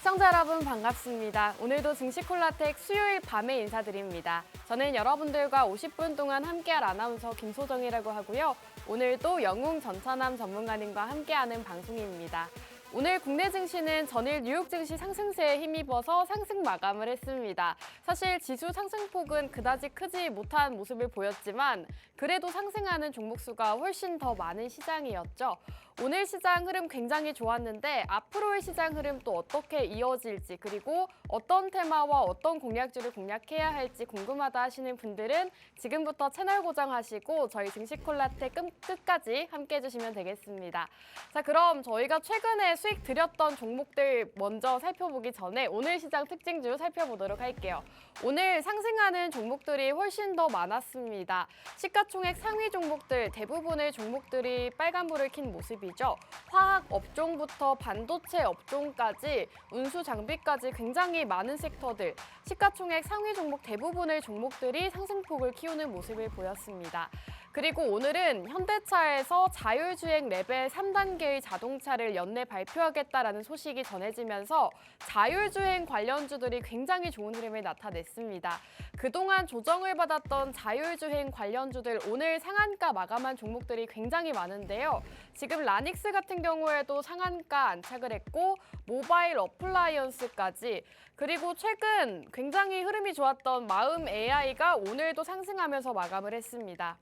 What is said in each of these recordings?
시청자 여러분 반갑습니다. 오늘도 증시콜라텍 수요일 밤에 인사드립니다. 저는 여러분들과 50분 동안 함께할 아나운서 김소정이라고 하고요. 오늘도 영웅 전차남 전문가님과 함께하는 방송입니다. 오늘 국내 증시는 전일 뉴욕 증시 상승세에 힘입어서 상승 마감을 했습니다. 사실 지수 상승폭은 그다지 크지 못한 모습을 보였지만 그래도 상승하는 종목 수가 훨씬 더 많은 시장이었죠. 오늘 시장 흐름 굉장히 좋았는데 앞으로의 시장 흐름 또 어떻게 이어질지 그리고 어떤 테마와 어떤 공략주를 공략해야 할지 궁금하다 하시는 분들은 지금부터 채널 고정하시고 저희 증시콜라텍 끝까지 함께해 주시면 되겠습니다. 자, 그럼 저희가 최근에 수익 드렸던 종목들 먼저 살펴보기 전에 오늘 시장 특징주 살펴보도록 할게요. 오늘 상승하는 종목들이 훨씬 더 많았습니다. 시가총액 상위 종목들 대부분의 종목들이 빨간불을 킨 모습이죠. 화학 업종부터 반도체 업종까지 운수 장비까지 굉장히 많은 섹터들, 시가총액 상위 종목 대부분의 종목들이 상승폭을 키우는 모습을 보였습니다. 그리고 오늘은 현대차에서 자율주행 레벨 3단계의 자동차를 연내 발표하겠다라는 소식이 전해지면서 자율주행 관련주들이 굉장히 좋은 흐름을 나타냈습니다. 그동안 조정을 받았던 자율주행 관련주들 오늘 상한가 마감한 종목들이 굉장히 많은데요. 지금 라닉스 같은 경우에도 상한가 안착을 했고 모바일 어플라이언스까지 그리고 최근 굉장히 흐름이 좋았던 마음 AI가 오늘도 상승하면서 마감을 했습니다.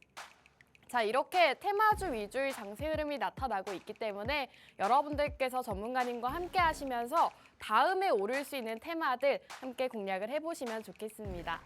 자, 이렇게 테마주 위주의 장세 흐름이 나타나고 있기 때문에 여러분들께서 전문가님과 함께 하시면서 다음에 오를 수 있는 테마들 함께 공략을 해보시면 좋겠습니다.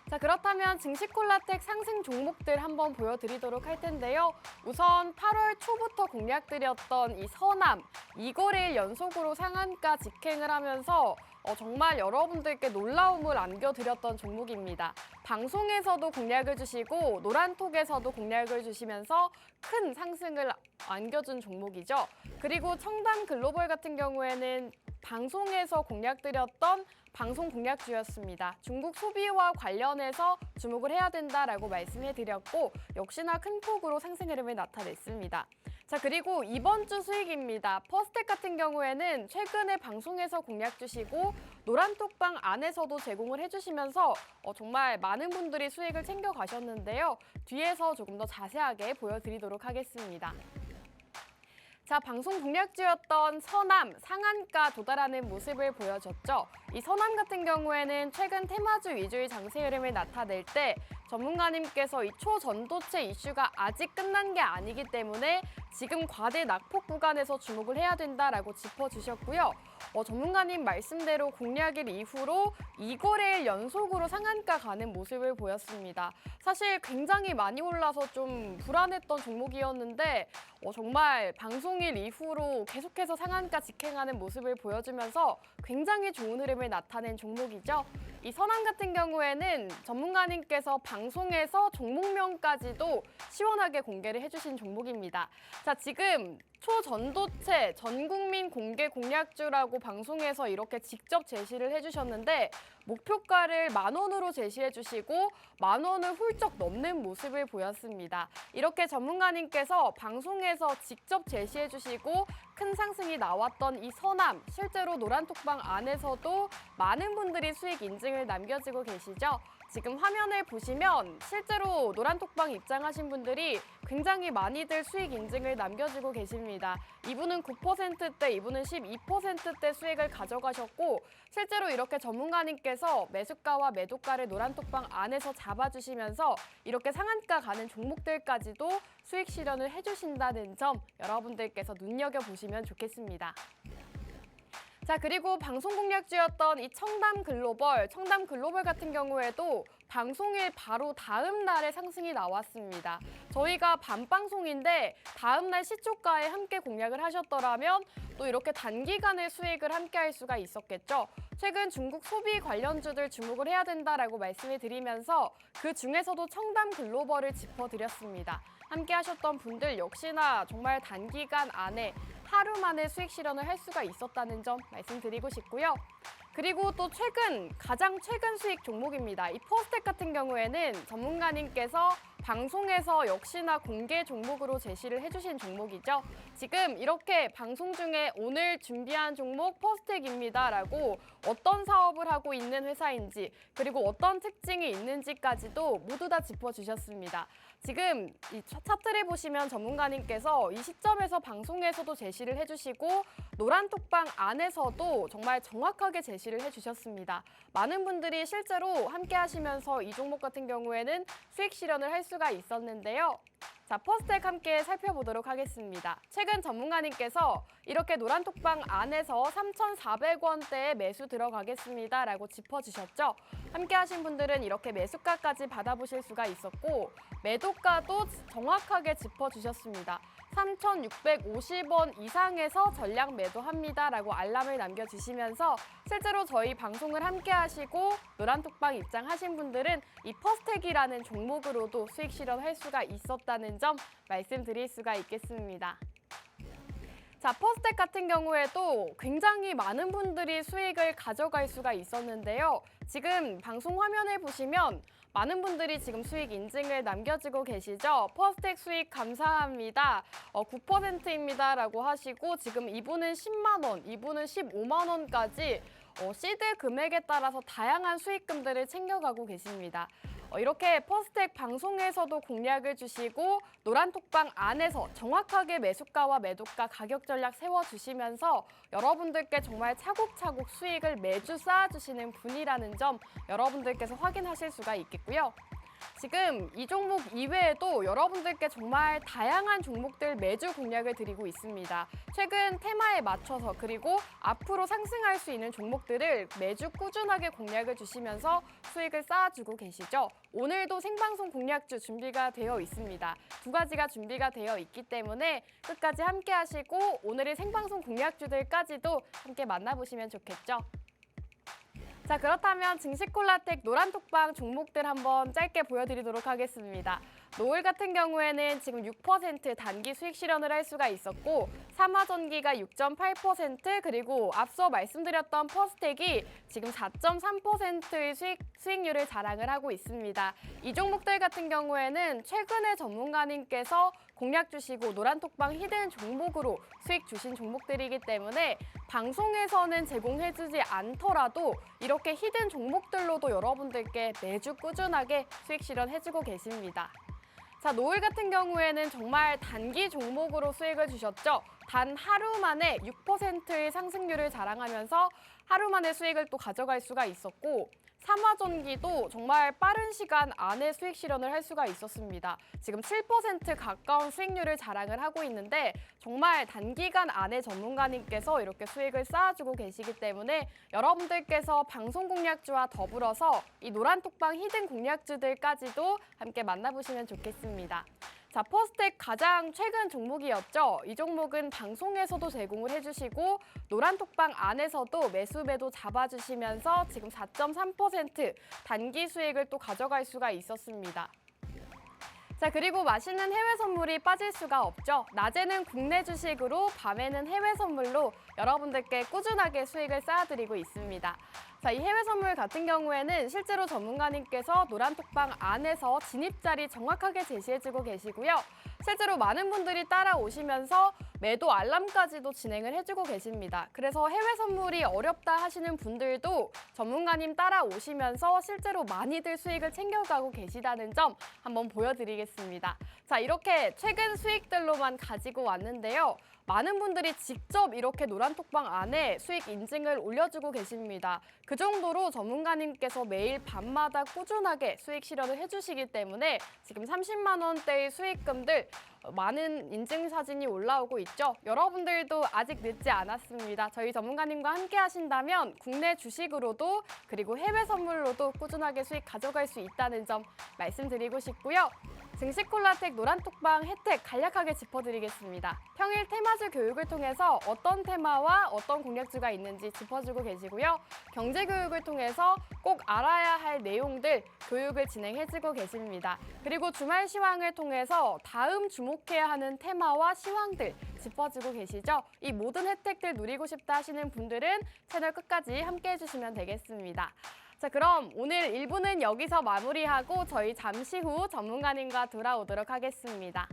자, 그렇다면 증시콜라텍 상승 종목들 한번 보여드리도록 할 텐데요. 우선 8월 초부터 공략드렸던 이 서남, 2거래일 연속으로 상한가 직행을 하면서 정말 여러분들께 놀라움을 안겨드렸던 종목입니다. 방송에서도 공략을 주시고 노란톡에서도 공략을 주시면서 큰 상승을 안겨준 종목이죠. 그리고 청담 글로벌 같은 경우에는 방송에서 공략드렸던 방송 공략주였습니다. 중국 소비와 관련해서 주목을 해야 된다라고 말씀해드렸고 역시나 큰 폭으로 상승 흐름을 나타냈습니다. 자, 그리고 이번 주 수익입니다. 퍼스텍 같은 경우에는 최근에 방송에서 공략 주시고 노란톡방 안에서도 제공을 해주시면서 정말 많은 분들이 수익을 챙겨가셨는데요. 뒤에서 조금 더 자세하게 보여드리도록 하겠습니다. 자, 방송 공략주였던 서남 상한가 도달하는 모습을 보여줬죠. 이 서남 같은 경우에는 최근 테마주 위주의 장세 흐름을 나타낼 때 전문가님께서 이 초전도체 이슈가 아직 끝난 게 아니기 때문에 지금 과대 낙폭 구간에서 주목을 해야 된다라고 짚어주셨고요. 전문가님 말씀대로 공략일 이후로 2거래일 연속으로 상한가 가는 모습을 보였습니다. 사실 굉장히 많이 올라서 좀 불안했던 종목이었는데 정말 방송일 이후로 계속해서 상한가 직행하는 모습을 보여주면서 굉장히 좋은 흐름을 나타낸 종목이죠. 이 선암 같은 경우에는 전문가님께서 방송에서 종목명까지도 시원하게 공개를 해주신 종목입니다. 자, 지금 초전도체 전국민 공개 공략주라고 방송에서 이렇게 직접 제시를 해주셨는데 목표가를 10,000원으로 제시해 주시고 10,000원을 훌쩍 넘는 모습을 보였습니다. 이렇게 전문가님께서 방송에서 직접 제시해 주시고 큰 상승이 나왔던 이 서남, 실제로 노란톡방 안에서도 많은 분들이 수익 인증을 남겨주고 계시죠. 지금 화면을 보시면 실제로 노란톡방 입장하신 분들이 굉장히 많이들 수익 인증을 남겨주고 계십니다. 이분은 9%대, 이분은 12%대 수익을 가져가셨고 실제로 이렇게 전문가님께서 매수가와 매도가를 노란톡방 안에서 잡아주시면서 이렇게 상한가 가는 종목들까지도 수익 실현을 해주신다는 점 여러분들께서 눈여겨보시면 좋겠습니다. 자, 그리고 방송 공략주였던 이 청담 글로벌 같은 경우에도 방송일 바로 다음 날에 상승이 나왔습니다. 저희가 밤방송인데 다음 날 시초가에 함께 공략을 하셨더라면 또 이렇게 단기간의 수익을 함께 할 수가 있었겠죠. 최근 중국 소비 관련주들 주목을 해야 된다라고 말씀을 드리면서 그 중에서도 청담 글로벌을 짚어드렸습니다. 함께 하셨던 분들 역시나 정말 단기간 안에 하루 만에 수익 실현을 할 수가 있었다는 점 말씀드리고 싶고요. 그리고 또 가장 최근 수익 종목입니다. 이 퍼스텍 같은 경우에는 전문가님께서 방송에서 역시나 공개 종목으로 제시를 해주신 종목이죠. 지금 이렇게 방송 중에 오늘 준비한 종목 퍼스텍입니다라고 어떤 사업을 하고 있는 회사인지 그리고 어떤 특징이 있는지까지도 모두 다 짚어주셨습니다. 지금 이 차트를 보시면 전문가님께서 이 시점에서 방송에서도 제시를 해주시고 노란톡방 안에서도 정말 정확하게 제시를 해주셨습니다. 많은 분들이 실제로 함께 하시면서 이 종목 같은 경우에는 수익 실현을 할 수가 있었는데요. 자, 퍼스텍 함께 살펴보도록 하겠습니다. 최근 전문가님께서 이렇게 노란톡방 안에서 3,400원대에 매수 들어가겠습니다 라고 짚어주셨죠. 함께 하신 분들은 이렇게 매수가까지 받아보실 수가 있었고 매도가도 정확하게 짚어주셨습니다. 3,650원 이상에서 전량 매도합니다 라고 알람을 남겨주시면서 실제로 저희 방송을 함께 하시고 노란톡방 입장하신 분들은 이 퍼스텍이라는 종목으로도 수익 실현할 수가 있었다는 점 말씀드릴 수가 있겠습니다. 자, 퍼스텍 같은 경우에도 굉장히 많은 분들이 수익을 가져갈 수가 있었는데요. 지금 방송 화면을 보시면 많은 분들이 지금 수익 인증을 남겨주고 계시죠. 퍼스텍 수익 감사합니다. 9%입니다 라고 하시고 지금 이분은 10만 원, 이분은 15만 원까지 시드 금액에 따라서 다양한 수익금들을 챙겨가고 계십니다. 이렇게 퍼스텍 방송에서도 공략을 주시고 노란톡방 안에서 정확하게 매수가와 매도가 가격 전략 세워주시면서 여러분들께 정말 차곡차곡 수익을 매주 쌓아주시는 분이라는 점 여러분들께서 확인하실 수가 있겠고요. 지금 이 종목 이외에도 여러분들께 정말 다양한 종목들 매주 공략을 드리고 있습니다. 최근 테마에 맞춰서 그리고 앞으로 상승할 수 있는 종목들을 매주 꾸준하게 공략을 주시면서 수익을 쌓아주고 계시죠. 오늘도 생방송 공략주 준비가 되어 있습니다. 두 가지가 준비가 되어 있기 때문에 끝까지 함께 하시고 오늘의 생방송 공략주들까지도 함께 만나보시면 좋겠죠. 자, 그렇다면 증시콜라텍 노란톡방 종목들 한번 짧게 보여드리도록 하겠습니다. 노을 같은 경우에는 지금 6% 단기 수익 실현을 할 수가 있었고 삼화전기가 6.8% 그리고 앞서 말씀드렸던 퍼스텍이 지금 4.3%의 수익률을 자랑을 하고 있습니다. 이 종목들 같은 경우에는 최근에 전문가님께서 공략 주시고 노란톡방 히든 종목으로 수익 주신 종목들이기 때문에 방송에서는 제공해주지 않더라도 이렇게 히든 종목들로도 여러분들께 매주 꾸준하게 수익 실현해주고 계십니다. 자, 노을 같은 경우에는 정말 단기 종목으로 수익을 주셨죠. 단 하루 만에 6%의 상승률을 자랑하면서 하루 만에 수익을 또 가져갈 수가 있었고 삼화전기도 정말 빠른 시간 안에 수익 실현을 할 수가 있었습니다. 지금 7% 가까운 수익률을 자랑을 하고 있는데 정말 단기간 안에 전문가님께서 이렇게 수익을 쌓아주고 계시기 때문에 여러분들께서 방송 공략주와 더불어서 이 노란톡방 히든 공략주들까지도 함께 만나보시면 좋겠습니다. 자, 퍼스텍 가장 최근 종목이었죠. 이 종목은 방송에서도 제공을 해주시고 노란톡방 안에서도 매수 매도 잡아주시면서 지금 4.3% 단기 수익을 또 가져갈 수가 있었습니다. 자, 그리고 맛있는 해외 선물이 빠질 수가 없죠. 낮에는 국내 주식으로 밤에는 해외 선물로 여러분들께 꾸준하게 수익을 쌓아드리고 있습니다. 자, 이 해외 선물 같은 경우에는 실제로 전문가님께서 노란톡방 안에서 진입자리 정확하게 제시해주고 계시고요. 실제로 많은 분들이 따라오시면서 매도 알람까지도 진행을 해주고 계십니다. 그래서 해외 선물이 어렵다 하시는 분들도 전문가님 따라오시면서 실제로 많이들 수익을 챙겨가고 계시다는 점 한번 보여드리겠습니다. 자, 이렇게 최근 수익들로만 가지고 왔는데요. 많은 분들이 직접 이렇게 노란톡방 안에 수익 인증을 올려주고 계십니다. 그 정도로 전문가님께서 매일 밤마다 꾸준하게 수익 실현을 해주시기 때문에 지금 30만 원대의 수익금들 많은 인증 사진이 올라오고 있죠. 여러분들도 아직 늦지 않았습니다. 저희 전문가님과 함께 하신다면 국내 주식으로도 그리고 해외 선물로도 꾸준하게 수익 가져갈 수 있다는 점 말씀드리고 싶고요. 증시콜라텍 노란톡방 혜택 간략하게 짚어드리겠습니다. 평일 테마주 교육을 통해서 어떤 테마와 어떤 공략주가 있는지 짚어주고 계시고요. 경제교육을 통해서 꼭 알아야 할 내용들 교육을 진행해주고 계십니다. 그리고 주말 시황을 통해서 다음 주목해야 하는 테마와 시황들 짚어지고 계시죠? 이 모든 혜택들 누리고 싶다 하시는 분들은 채널 끝까지 함께 해주시면 되겠습니다. 자, 그럼 오늘 1부는 여기서 마무리하고 저희 잠시 후 전문가님과 돌아오도록 하겠습니다.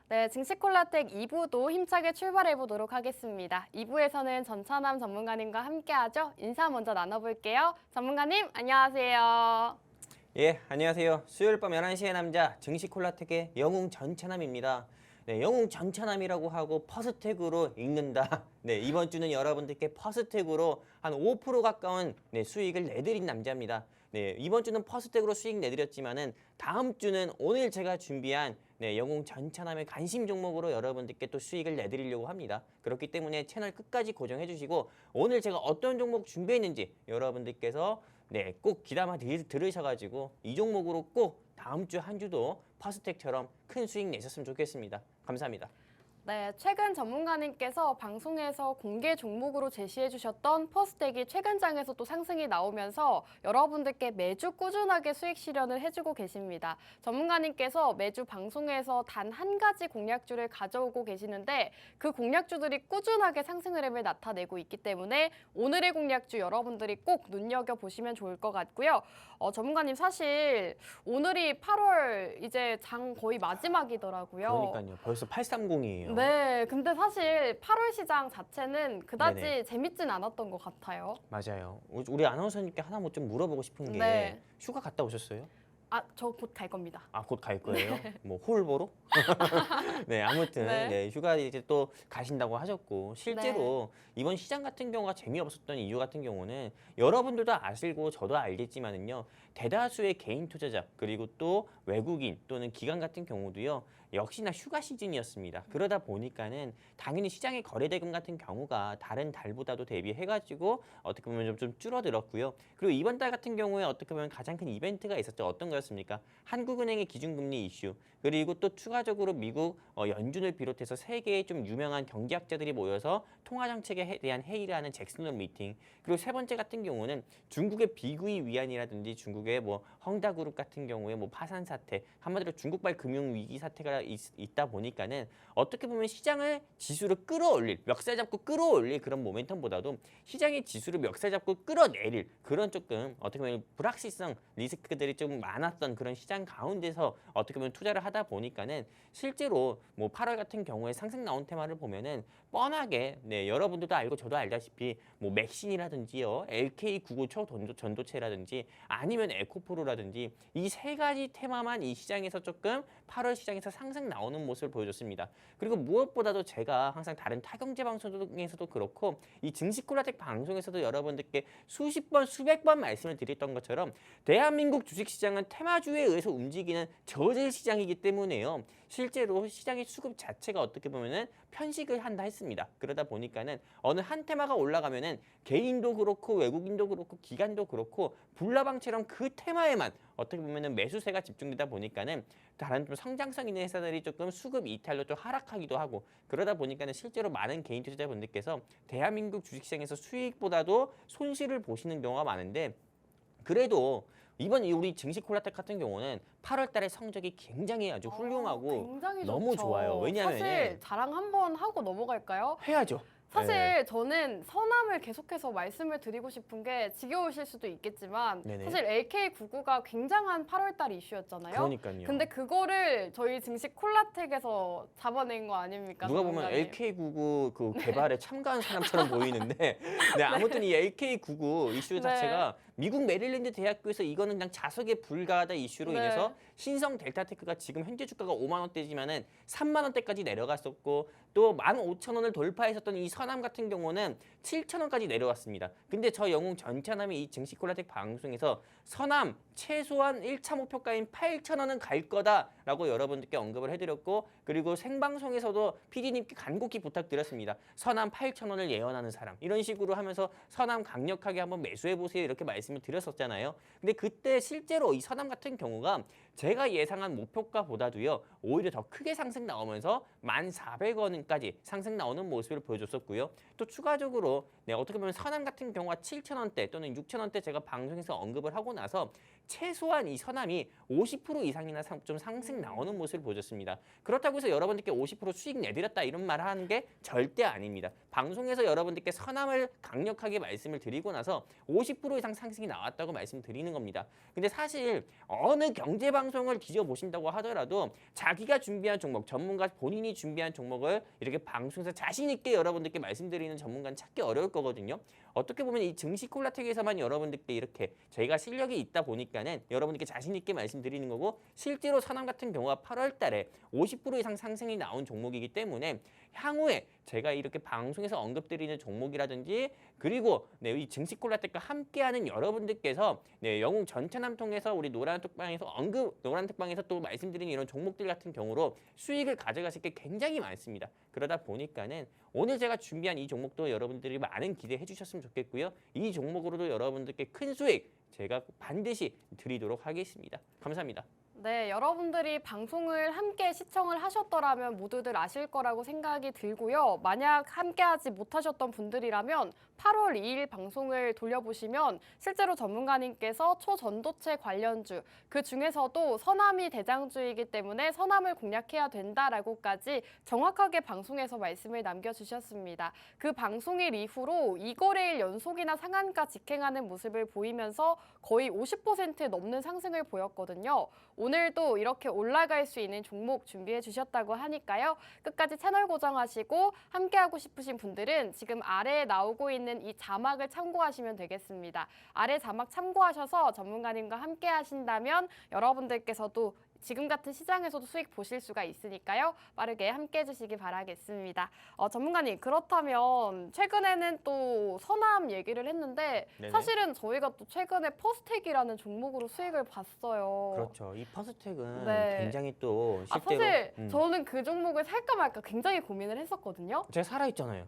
네, 증시콜라텍 2부도 힘차게 출발해 보도록 하겠습니다. 2부에서는 전찬남 전문가님과 함께하죠. 인사 먼저 나눠볼게요. 전문가님, 안녕하세요. 예, 안녕하세요. 수요일 밤 11시의 남자 증시콜라텍의 영웅 전찬남입니다. 네, 영웅 전찬남이라고 하고 퍼스텍으로 읽는다. 네, 이번 주는 여러분들께 퍼스텍으로 한 5% 가까운 수익을 내드린 남자입니다. 네, 이번 주는 퍼스텍으로 수익 내드렸지만은 다음 주는 오늘 제가 준비한 영웅 전찬남의 관심 종목으로 여러분들께 또 수익을 내드리려고 합니다. 그렇기 때문에 채널 끝까지 고정해 주시고 오늘 제가 어떤 종목 준비했는지 여러분들께서 꼭 귀담아 들으셔가지고 이 종목으로 꼭 다음 주 한 주도 퍼스텍처럼 큰 수익 내셨으면 좋겠습니다. 감사합니다. 네, 최근 전문가님께서 방송에서 공개 종목으로 제시해 주셨던 퍼스텍이 최근 장에서 또 상승이 나오면서 여러분들께 매주 꾸준하게 수익 실현을 해주고 계십니다. 전문가님께서 매주 방송에서 단 한 가지 공략주를 가져오고 계시는데 그 공략주들이 꾸준하게 상승 흐름을 나타내고 있기 때문에 오늘의 공략주 여러분들이 꼭 눈여겨보시면 좋을 것 같고요. 전문가님 사실 오늘이 8월 이제 장 거의 마지막이더라고요. 그러니까요. 벌써 830이에요. 네, 근데 사실 8월 시장 자체는 그다지 네네. 재밌진 않았던 것 같아요. 맞아요. 우리 아나운서님께 하나 뭐 좀 물어보고 싶은 게 네. 휴가 갔다 오셨어요? 아, 저 곧 갈 겁니다. 아, 곧 갈 거예요? 뭐 홀 보러? 네, 아무튼 네. 휴가 이제 또 가신다고 하셨고 실제로 이번 시장 같은 경우가 재미없었던 이유 같은 경우는 여러분들도 아시고 저도 알겠지만은요. 대다수의 개인 투자자 그리고 또 외국인 또는 기관 같은 경우도요. 역시나 휴가 시즌이었습니다. 그러다 보니까는 당연히 시장의 거래대금 같은 경우가 다른 달보다도 대비해가지고 어떻게 보면 좀 줄어들었고요. 그리고 이번 달 같은 경우에 어떻게 보면 가장 큰 이벤트가 있었죠. 어떤 거였습니까? 한국은행의 기준금리 이슈 그리고 또 추가적으로 미국 연준을 비롯해서 세계의 좀 유명한 경제학자들이 모여서 통화정책에 대한 회의를 하는 잭슨홀 미팅 그리고 세 번째 같은 경우는 중국의 비구이 위안이라든지 중국의 뭐 헝다그룹 같은 경우에 뭐 파산 사태 한마디로 중국발 금융 위기 사태가 있다 보니까는 어떻게 보면 시장을 지수를 끌어올릴 멱살 잡고 끌어올릴 그런 모멘텀보다도 시장의 지수를 멱살 잡고 끌어내릴 그런 조금 어떻게 보면 불확실성 리스크들이 좀 많았던 그런 시장 가운데서 어떻게 보면 투자를 하다 보니까는 실제로 뭐 8월 같은 경우에 상승 나온 테마를 보면은 뻔하게 여러분들도 알고 저도 알다시피 뭐 맥신이라든지요 LK99 전도체라든지 아니면 에코프로라든지 이 세 가지 테마만 이 시장에서 조금 8월 시장에서 상승 나오는 모습을 보여줬습니다. 그리고 무엇보다도 제가 항상 다른 타경제 방송에서도 그렇고 이 증시콜라텍 방송에서도 여러분들께 수십 번 수백 번 말씀을 드렸던 것처럼 대한민국 주식시장은 테마주에 의해서 움직이는 저질 시장이기 때문에요. 실제로 시장의 수급 자체가 어떻게 보면은 편식을 한다 했습니다. 그러다 보니까는 어느 한 테마가 올라가면은 개인도 그렇고 외국인도 그렇고 기관도 그렇고 불나방처럼 그 테마에만 어떻게 보면은 매수세가 집중되다 보니까는 다른 좀 성장성 있는 회사들이 조금 수급 이탈로 좀 하락하기도 하고 그러다 보니까는 실제로 많은 개인 투자자분들께서 대한민국 주식시장에서 수익보다도 손실을 보시는 경우가 많은데 그래도 이번 이 우리 증시 콜라텍 같은 경우는 8월 달에 성적이 굉장히 아주 훌륭하고 굉장히 너무 좋죠. 좋아요. 왜냐하면 사실 자랑 한번 하고 넘어갈까요? 해야죠. 사실 네. 저는 선함을 계속해서 말씀을 드리고 싶은 게 지겨우실 수도 있겠지만 네네. 사실 LK99가 굉장한 8월달 이슈였잖아요. 그러니까요. 근데 그거를 저희 증시 콜라텍에서 잡아낸 거 아닙니까? 누가 보면 전문가님? LK99 그 개발에 참가한 사람처럼 보이는데 네, 아무튼 이 LK99 이슈 네. 자체가 미국 메릴랜드 대학교에서 이거는 그냥 자석에 불과하다 이슈로 네. 인해서 신성 델타테크가 지금 현재 주가가 5만 원대지만은 3만 원대까지 내려갔었고 또 15,000원을 돌파했었던 이 선암 같은 경우는 7,000원까지 내려왔습니다. 근데 저 영웅 전찬함이 이 증시 콜라텍 방송에서 선암 최소한 1차 목표가인 8,000원은 갈 거다라고 여러분들께 언급을 해드렸고 그리고 생방송에서도 PD님께 간곡히 부탁드렸습니다. 선암 8,000원을 예언하는 사람 이런 식으로 하면서 선암 강력하게 한번 매수해보세요 이렇게 말씀을 드렸었잖아요. 근데 그때 실제로 이 선암 같은 경우가 제가 예상한 목표가보다도요 오히려 더 크게 상승 나오면서 1,400원까지 상승 나오는 모습을 보여줬었고요. 또 추가적으로 어떻게 보면 선암 같은 경우가 7,000원대 또는 6,000원대 제가 방송에서 언급을 하고 나서 최소한 이 선암이 50% 이상이나 좀 상승 나오는 모습을 보여줬습니다. 그렇다고 해서 여러분들께 50% 수익 내드렸다 이런 말 하는 게 절대 아닙니다. 방송에서 여러분들께 선암을 강력하게 말씀을 드리고 나서 50% 이상 상승이 나왔다고 말씀드리는 겁니다. 근데 사실 어느 경제 방송을 뒤져보신다고 하더라도 자기가 준비한 종목, 전문가 본인이 준비한 종목을 이렇게 방송에서 자신 있게 여러분들께 말씀드리는 전문가는 찾기 어려울 거거든요. 어떻게 보면 이 증시 콜라텍에서만 여러분들께 이렇게 저희가 실력이 있다 보니까는 여러분들께 자신 있게 말씀드리는 거고 실제로 선암 같은 경우가 8월 달에 50% 이상 상승이 나온 종목이기 때문에 향후에 제가 이렇게 방송에서 언급드리는 종목이라든지 그리고 이 증시 콜라텍과 함께하는 여러분들께서 영웅 전차남 통해서 우리 노란 특방에서 또 말씀드리는 이런 종목들 같은 경우로 수익을 가져가실 게 굉장히 많습니다. 그러다 보니까는 오늘 제가 준비한 이 종목도 여러분들이 많은 기대해 주셨으면 좋겠고요. 이 종목으로도 여러분들께 큰 수익 제가 반드시 드리도록 하겠습니다. 감사합니다. 네, 여러분들이 방송을 함께 시청을 하셨더라면 모두들 아실 거라고 생각이 들고요. 만약 함께하지 못하셨던 분들이라면 8월 2일 방송을 돌려보시면 실제로 전문가님께서 초전도체 관련주, 그 중에서도 선암이 대장주이기 때문에 선암을 공략해야 된다라고까지 정확하게 방송에서 말씀을 남겨주셨습니다. 그 방송일 이후로 2거래일 연속이나 상한가 직행하는 모습을 보이면서 거의 50% 넘는 상승을 보였거든요. 오늘도 이렇게 올라갈 수 있는 종목 준비해 주셨다고 하니까요. 끝까지 채널 고정하시고 함께하고 싶으신 분들은 지금 아래에 나오고 있는 이 자막을 참고하시면 되겠습니다. 아래 자막 참고하셔서 전문가님과 함께 하신다면 여러분들께서도 지금 같은 시장에서도 수익 보실 수가 있으니까요. 빠르게 함께 해주시기 바라겠습니다. 전문가님, 그렇다면 최근에는 또 선암 얘기를 했는데 네네. 사실은 저희가 또 최근에 퍼스텍이라는 종목으로 수익을 봤어요. 그렇죠. 이 퍼스텍은 네. 굉장히 또 실제로 사실 저는 그 종목을 살까 말까 굉장히 고민을 했었거든요. 제가 살아있잖아요.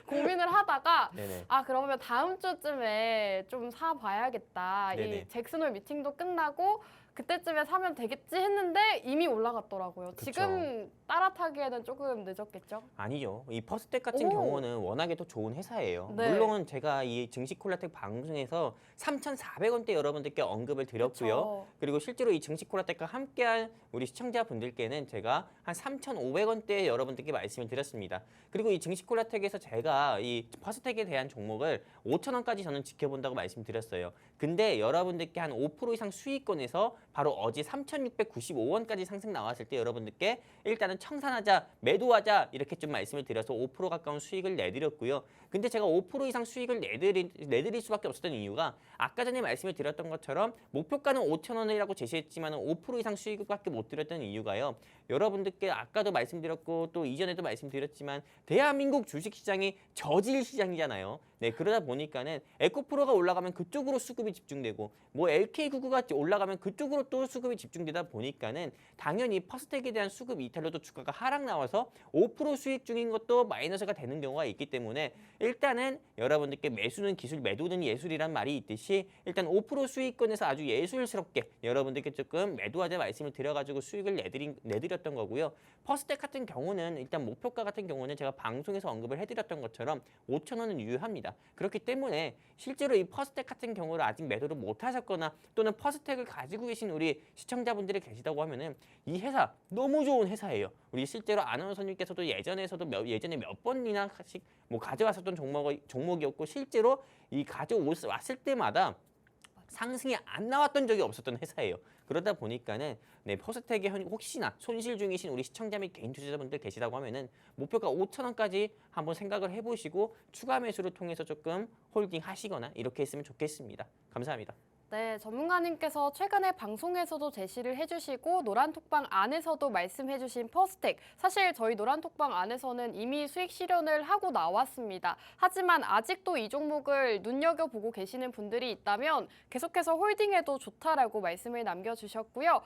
고민을 하다가 네네. 그러면 다음 주쯤에 좀 사봐야겠다. 네네. 이 잭슨홀 미팅도 끝나고 그때쯤에 사면 되겠지 했는데 이미 올라갔더라고요. 그쵸. 지금 따라타기에는 조금 늦었겠죠? 아니죠. 이 퍼스텍 같은 오. 경우는 워낙에 더 좋은 회사예요. 네. 물론 제가 이 증시 콜라텍 방송에서 3,400원대 여러분들께 언급을 드렸고요. 그쵸. 그리고 실제로 이 증시 콜라텍과 함께한 우리 시청자분들께는 제가 한 3,500원대 여러분들께 말씀을 드렸습니다. 그리고 이 증시 콜라텍에서 제가 이 퍼스텍에 대한 종목을 5,000원까지 저는 지켜본다고 말씀드렸어요. 근데 여러분들께 한 5% 이상 수익권에서 바로 어제 3,695원까지 상승 나왔을 때 여러분들께 일단은 청산하자, 매도하자 이렇게 좀 말씀을 드려서 5% 가까운 수익을 내드렸고요. 근데 제가 5% 이상 수익을 내드릴 수밖에 없었던 이유가 아까 전에 말씀을 드렸던 것처럼 목표가는 5,000원이라고 제시했지만 5% 이상 수익밖에 못 드렸던 이유가요. 여러분들께 아까도 말씀드렸고 또 이전에도 말씀드렸지만 대한민국 주식시장이 저질 시장이잖아요. 네, 그러다 보니까는 에코프로가 올라가면 그쪽으로 수급이 집중되고 뭐 LK99가 올라가면 그쪽으로 또 수급이 집중되다 보니까는 당연히 퍼스텍에 대한 수급 이탈로 또 주가가 하락 나와서 5% 수익 중인 것도 마이너스가 되는 경우가 있기 때문에 일단은 여러분들께 매수는 기술, 매도는 예술이란 말이 있듯이 일단 5% 수익권에서 아주 예술스럽게 여러분들께 조금 매도하자 말씀을 드려가지고 수익을 내드렸던 말씀드렸던 거고요. 퍼스텍 같은 경우는 일단 목표가 같은 경우는 제가 방송에서 언급을 해드렸던 것처럼 5,000원은 유효합니다. 그렇기 때문에 실제로 이 퍼스텍 같은 경우를 아직 매도를 못 하셨거나 또는 퍼스텍을 가지고 계신 우리 시청자분들이 계시다고 하면은 이 회사 너무 좋은 회사예요. 우리 실제로 아나운서님께서도 예전에 몇 번이나씩 뭐 가져왔었던 종목이었고 실제로 이 가져왔을 때마다 상승이 안 나왔던 적이 없었던 회사예요. 그러다 보니까는 퍼스텍에 혹시나 손실 중이신 우리 시청자 및 개인 투자자분들 계시다고 하면은 목표가 5,000원까지 한번 생각을 해보시고 추가 매수를 통해서 조금 홀딩 하시거나 이렇게 했으면 좋겠습니다. 감사합니다. 네, 전문가님께서 최근에 방송에서도 제시를 해주시고 노란톡방 안에서도 말씀해주신 퍼스텍. 사실 저희 노란톡방 안에서는 이미 수익 실현을 하고 나왔습니다. 하지만 아직도 이 종목을 눈여겨보고 계시는 분들이 있다면 계속해서 홀딩해도 좋다라고 말씀을 남겨주셨고요.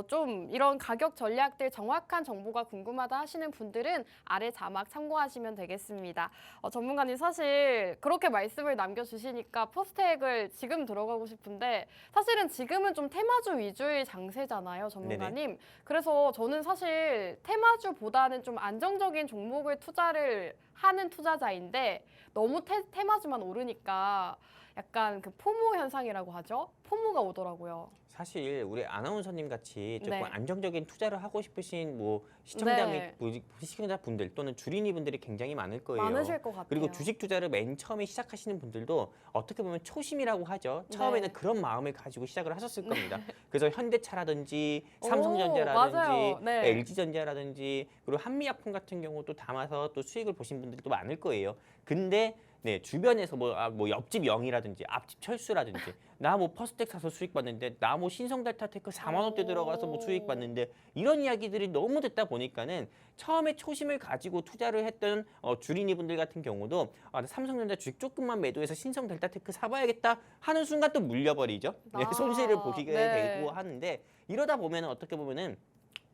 좀 이런 가격 전략들 정확한 정보가 궁금하다 하시는 분들은 아래 자막 참고하시면 되겠습니다. 전문가님 사실 그렇게 말씀을 남겨주시니까 퍼스텍을 지금 들어가고 싶은데 사실은 지금은 좀 테마주 위주의 장세잖아요, 전문가님. 네네. 그래서 저는 사실 테마주보다는 좀 안정적인 종목을 투자를 하는 투자자인데 너무 테마주만 오르니까 약간 그 포모 현상이라고 하죠? 포모가 오더라고요. 사실 우리 아나운서님 같이 조금 네. 안정적인 투자를 하고 싶으신 뭐 시청자 네. 및 시청자분들 또는 주린이 분들이 굉장히 많을 거예요. 많으실 것 같아요. 그리고 주식 투자를 맨 처음에 시작하시는 분들도 어떻게 보면 초심이라고 하죠. 처음에는 네. 그런 마음을 가지고 시작을 하셨을 겁니다. 그래서 현대차라든지 오, 삼성전자라든지 맞아요. 네. LG전자라든지 그리고 한미약품 같은 경우도 담아서 또 수익을 보신 분들도 많을 거예요. 근데 주변에서 뭐 옆집 영이라든지 앞집 철수라든지 나 뭐 퍼스텍 사서 수익 봤는데 나 뭐 신성델타테크 4만 원대 들어가서 뭐 수익 봤는데 이런 이야기들이 너무 듣다 보니까는 처음에 초심을 가지고 투자를 했던 주린이 분들 같은 경우도 삼성전자 주식 조금만 매도해서 신성델타테크 사봐야겠다 하는 순간 또 물려버리죠. 손실을 보시게 되고 하는데 이러다 보면 어떻게 보면은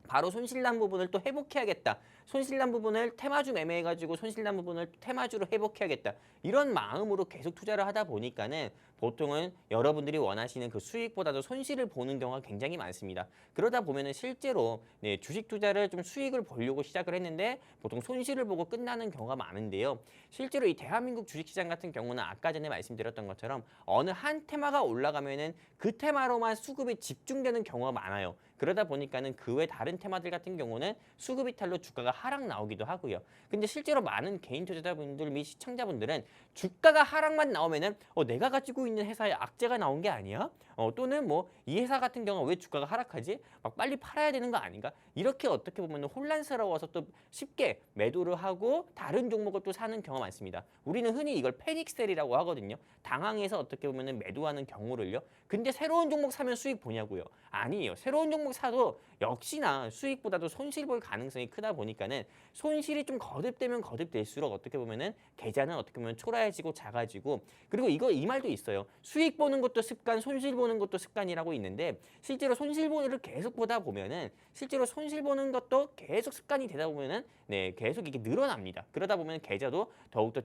바로 손실난 부분을 또 회복해야겠다. 손실난 부분을 테마주 매매해가지고 손실난 부분을 테마주로 회복해야겠다. 이런 마음으로 계속 투자를 하다 보니까는 보통은 여러분들이 원하시는 그 수익보다도 손실을 보는 경우가 굉장히 많습니다. 그러다 보면은 실제로 주식 투자를 좀 수익을 보려고 시작을 했는데 보통 손실을 보고 끝나는 경우가 많은데요. 실제로 이 대한민국 주식시장 같은 경우는 아까 전에 말씀드렸던 것처럼 어느 한 테마가 올라가면은 그 테마로만 수급이 집중되는 경우가 많아요. 그러다 보니까는 그 외 다른 테마들 같은 경우는 수급 이탈로 주가가 하락 나오기도 하고요. 근데 실제로 많은 개인 투자자분들 및 시청자분들은 주가가 하락만 나오면은 내가 가지고 있는 회사에 악재가 나온 게 아니야? 또는 뭐 이 회사 같은 경우 왜 주가가 하락하지? 막 빨리 팔아야 되는 거 아닌가? 이렇게 어떻게 보면 혼란스러워서 또 쉽게 매도를 하고 다른 종목을 또 사는 경우가 많습니다. 우리는 흔히 이걸 패닉셀이라고 하거든요. 당황해서 어떻게 보면 매도하는 경우를요. 근데 새로운 종목 사면 수익 보냐고요? 아니에요. 새로운 종목 사도 역시나 수익보다도 손실 볼 가능성이 크다 보니까는 손실이 좀 거듭되면 거듭될수록 어떻게 보면은 계좌는 어떻게 보면 초라해지고 작아지고 그리고 이 말도 있어요. 수익 보는 것도 습관, 손실 보는 것도 습관이라고 있는데 실제로 손실 보는 계속 보다 보면은 실제로 손실 보는 것도 계속 습관이 되다 보면은 계속 이게 늘어납니다. 그러다 보면 계좌도 더욱더